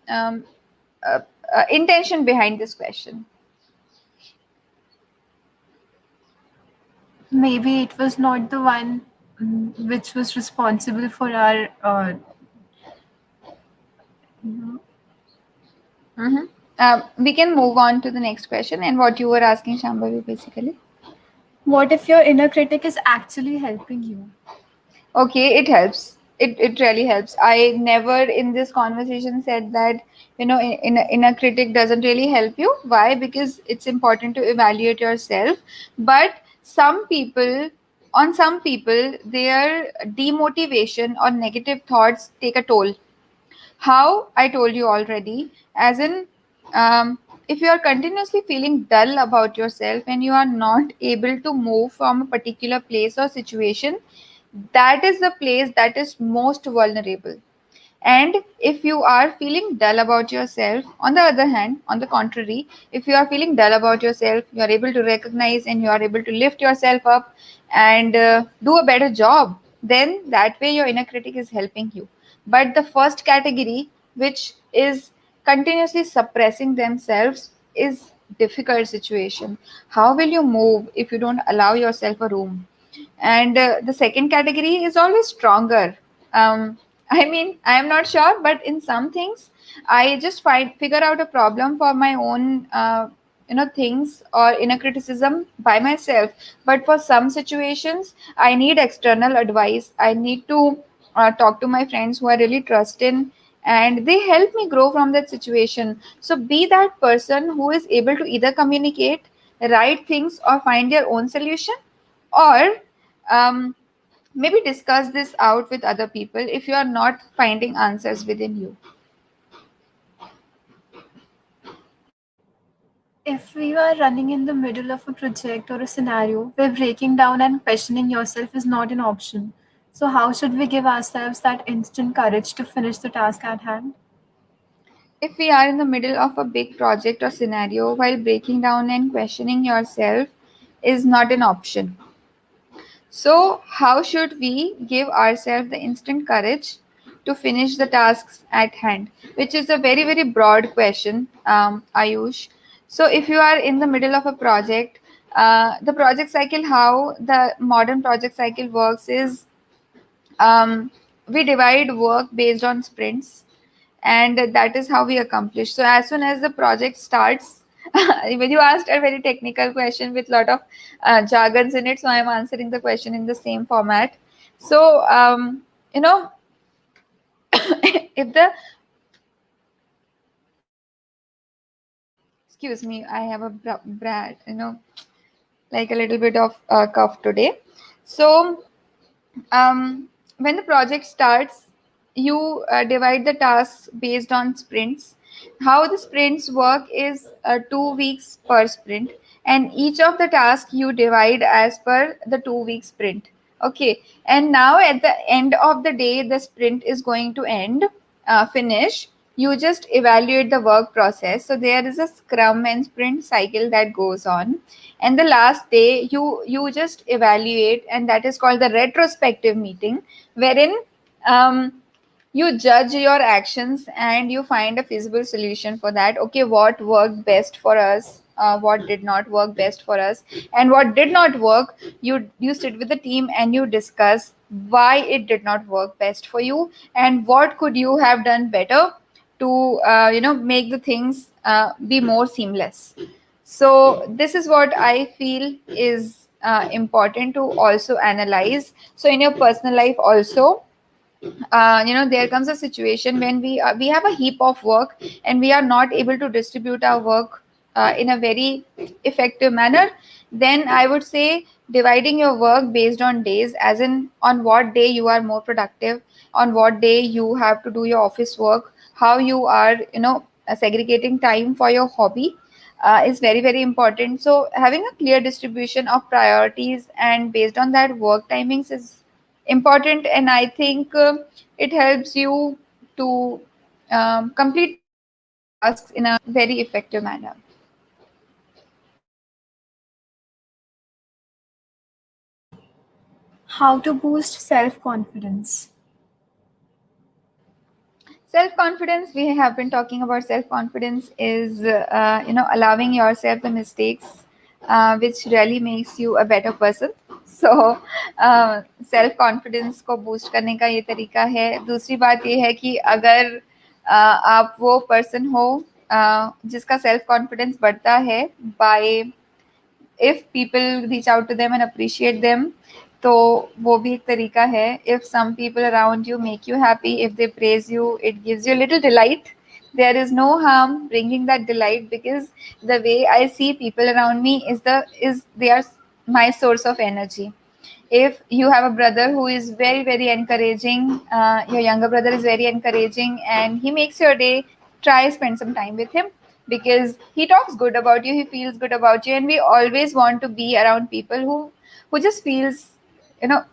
uh, intention behind this question. Maybe it was not the one which was responsible for our. Mm-hmm. We can move on to the next question, and what you were asking, Shambhavi, basically. What if your inner critic is actually helping you? Okay, it helps. It really helps. I never in this conversation said that inner critic doesn't really help you. Why? Because it's important to evaluate yourself. But some people, their demotivation or negative thoughts take a toll. How? I told you already. As in, if you are continuously feeling dull about yourself and you are not able to move from a particular place or situation, that is the place that is most vulnerable. And if you are feeling dull about yourself, on the other hand, on the contrary, if you are feeling dull about yourself, you are able to recognize and you are able to lift yourself up and do a better job, then that way your inner critic is helping you. But the first category, which is continuously suppressing themselves, is difficult situation. How will you move if you don't allow yourself a room? And the second category is always stronger. I mean, I am not sure, but in some things I just figure out a problem for my own things or inner criticism by myself. But for some situations I need external advice. I need to talk to my friends who I really trust in, and they help me grow from that situation. So be that person who is able to either communicate, write things, or find your own solution, or um, maybe discuss this out with other people if you are not finding answers within you. If you are running in the middle of a project or a scenario where breaking down and questioning yourself is not an option, so how should we give ourselves that instant courage to finish the task at hand? If we are in the middle of a big project or scenario while breaking down and questioning yourself is not an option, so how should we give ourselves the instant courage to finish the tasks at hand? Which is a very, very broad question, Ayush. So, if you are in the middle of a project, the project cycle, how the modern project cycle works is, we divide work based on sprints, and that is how we accomplish. So as soon as the project starts, when you asked a very technical question with lot of jargons in it, so I am answering the question in the same format. So you know if the excuse me, I have a brad, like a little bit of cough today. So when the project starts, you divide the tasks based on sprints. How the sprints work is 2 weeks per sprint, and each of the tasks you divide as per the 2 week sprint. Okay, and now at the end of the day, the sprint is going to end, finish. You just evaluate the work process. So there is a scrum and sprint cycle that goes on, and the last day you just evaluate, and that is called the retrospective meeting, wherein um, you judge your actions and you find a feasible solution for that. Okay, what worked best for us, what did not work best for us, and what did not work, you sit with the team and you discuss why it did not work best for you, and what could you have done better to make the things be more seamless. So this is what I feel is important to also analyze. So in your personal life also, there comes a situation when we have a heap of work and we are not able to distribute our work in a very effective manner. Then I would say dividing your work based on days, as in on what day you are more productive, on what day you have to do your office work, how you are segregating time for your hobby, is very, very important. So having a clear distribution of priorities and based on that work timings is important, and I think it helps you to complete your tasks in a very effective manner. How to boost self confidence. Self confidence, we have been talking about self confidence is allowing yourself the mistakes which really makes you a better person. So self confidence को boost करने का ये तरीका है. दूसरी बात ये है कि अगर आप वो पर्सन हो जिसका सेल्फ कॉन्फिडेंस बढ़ता है bye if people reach out to them and appreciate them, तो वो भी एक तरीका है. If some people around you make you happy, if they praise you, it gives you a little delight. There is no harm bringing that delight, because the way I see people around me is they are my source of energy. If you have a brother who is very, very encouraging, your younger brother is very encouraging and he makes your day, try spend some time with him, because he talks good about you, he feels good about you, and we always want to be around people who just feels, you know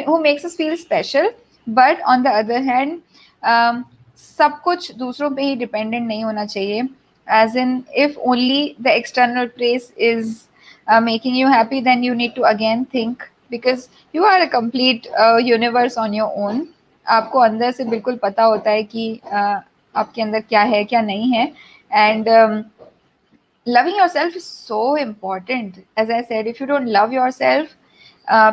who makes us feel special. But on the other hand, um, सब कुछ दूसरों पे ही dependent नहीं होना चाहिए. As in, if only the external praise is making you happy, then you need to again think, because you are a complete universe on your own. आपको अंदर से बिल्कुल पता होता है कि आपके अंदर क्या है क्या नहीं है. And loving yourself is so important. As I said, if you don't love yourself,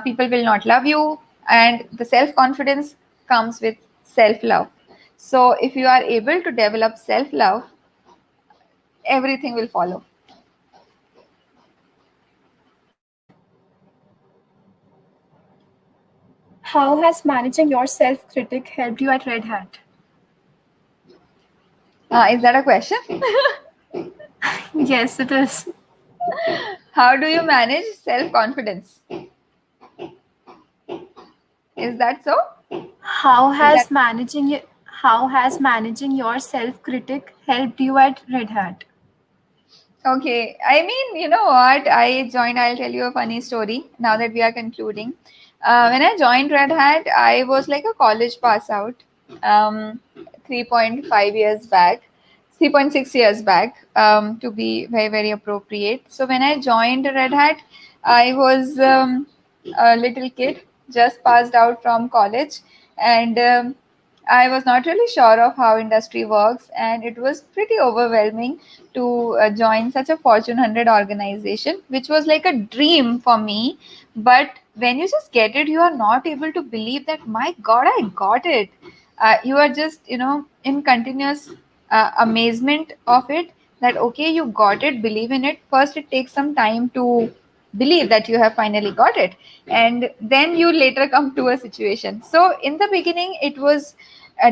people will not love you, and the self confidence comes with self love. So if you are able to develop self love, everything will follow. How has managing your self critic helped you at Red Hat? Is that a question? Yes, it is. How do you manage self confidence? Is that so? How Is that has managing your self critic helped you at Red Hat? okay? I mean, you know what? I'll tell you a funny story now that we are concluding. When I joined Red Hat, I was like a college pass out, um, 3.5 years back, 3.6 years back, to be very, very appropriate. So when I joined Red Hat, I was a little kid, just passed out from college, and I was not really sure of how industry works, and it was pretty overwhelming to join such a Fortune 100 organization, which was like a dream for me. But when you just get it, you are not able to believe that, my God, I got it. You are just, in continuous amazement of it, that, okay, you got it, believe in it. First, it takes some time to believe that you have finally got it, and then you later come to a situation. So in the beginning it was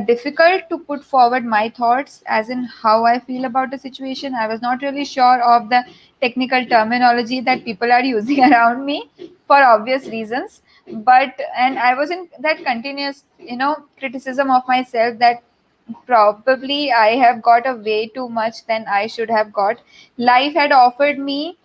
difficult to put forward my thoughts, as in how I feel about the situation. I was not really sure of the technical terminology that people are using around me, for obvious reasons. But and I was in that continuous criticism of myself, that probably I have got a way too much than I should have got. Life had offered me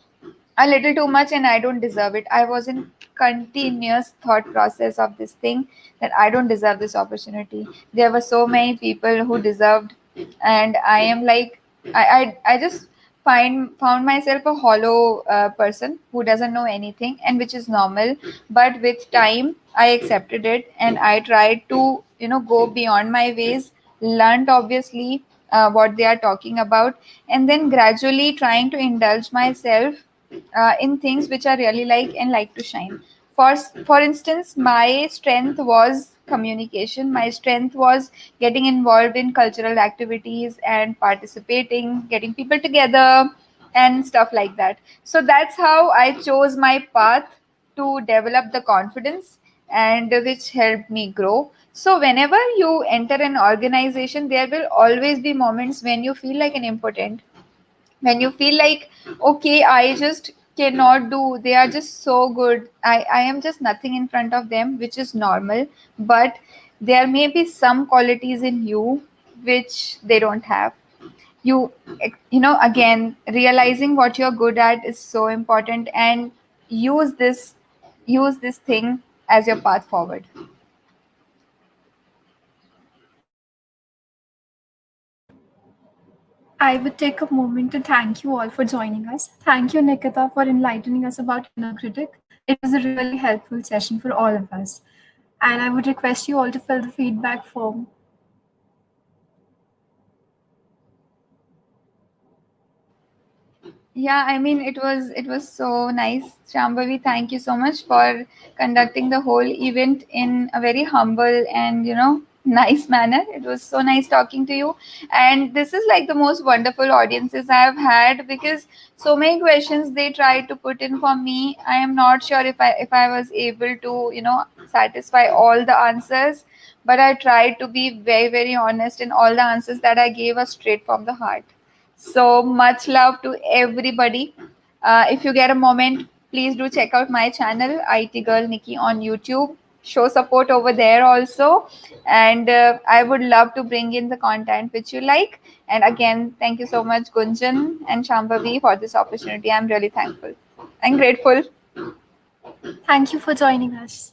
a little too much and I don't deserve it. I was in continuous thought process of this thing, that I don't deserve this opportunity. There were so many people who deserved, and I am like, I just found myself a hollow person who doesn't know anything, and which is normal. But with time I accepted it, and I tried to go beyond my ways, learned obviously what they are talking about, and then gradually trying to indulge myself in things which I really like and like to shine. For instance, my strength was communication. My strength was getting involved in cultural activities and participating, getting people together, and stuff like that. So that's how I chose my path to develop the confidence, and which helped me grow. So whenever you enter an organization, there will always be moments when you feel like an impotent, when you feel like, okay, I just cannot do, they are just so good, I am just nothing in front of them, which is normal. But there may be some qualities in you which they don't have. you again, realizing what you're good at is so important, and use this thing as your path forward. I would take a moment to thank you all for joining us. Thank you, Nikita, for enlightening us about inner critic. It was a really helpful session for all of us. And I would request you all to fill the feedback form. Yeah, I mean, it was so nice, Shambhavi. Thank you so much for conducting the whole event in a very humble and nice manner. It was so nice talking to you, and this is like the most wonderful audiences I have had, because so many questions they tried to put in for me. I am not sure if I was able to satisfy all the answers, but I tried to be very very honest, and all the answers that I gave are straight from the heart. So much love to everybody. If you get a moment, please do check out my channel, ITGirl Nikki, on YouTube. Show support over there also. And I would love to bring in the content which you like. And again, thank you so much, Gunjan and Shambhavi, for this opportunity. I'm really thankful and grateful. Thank you for joining us.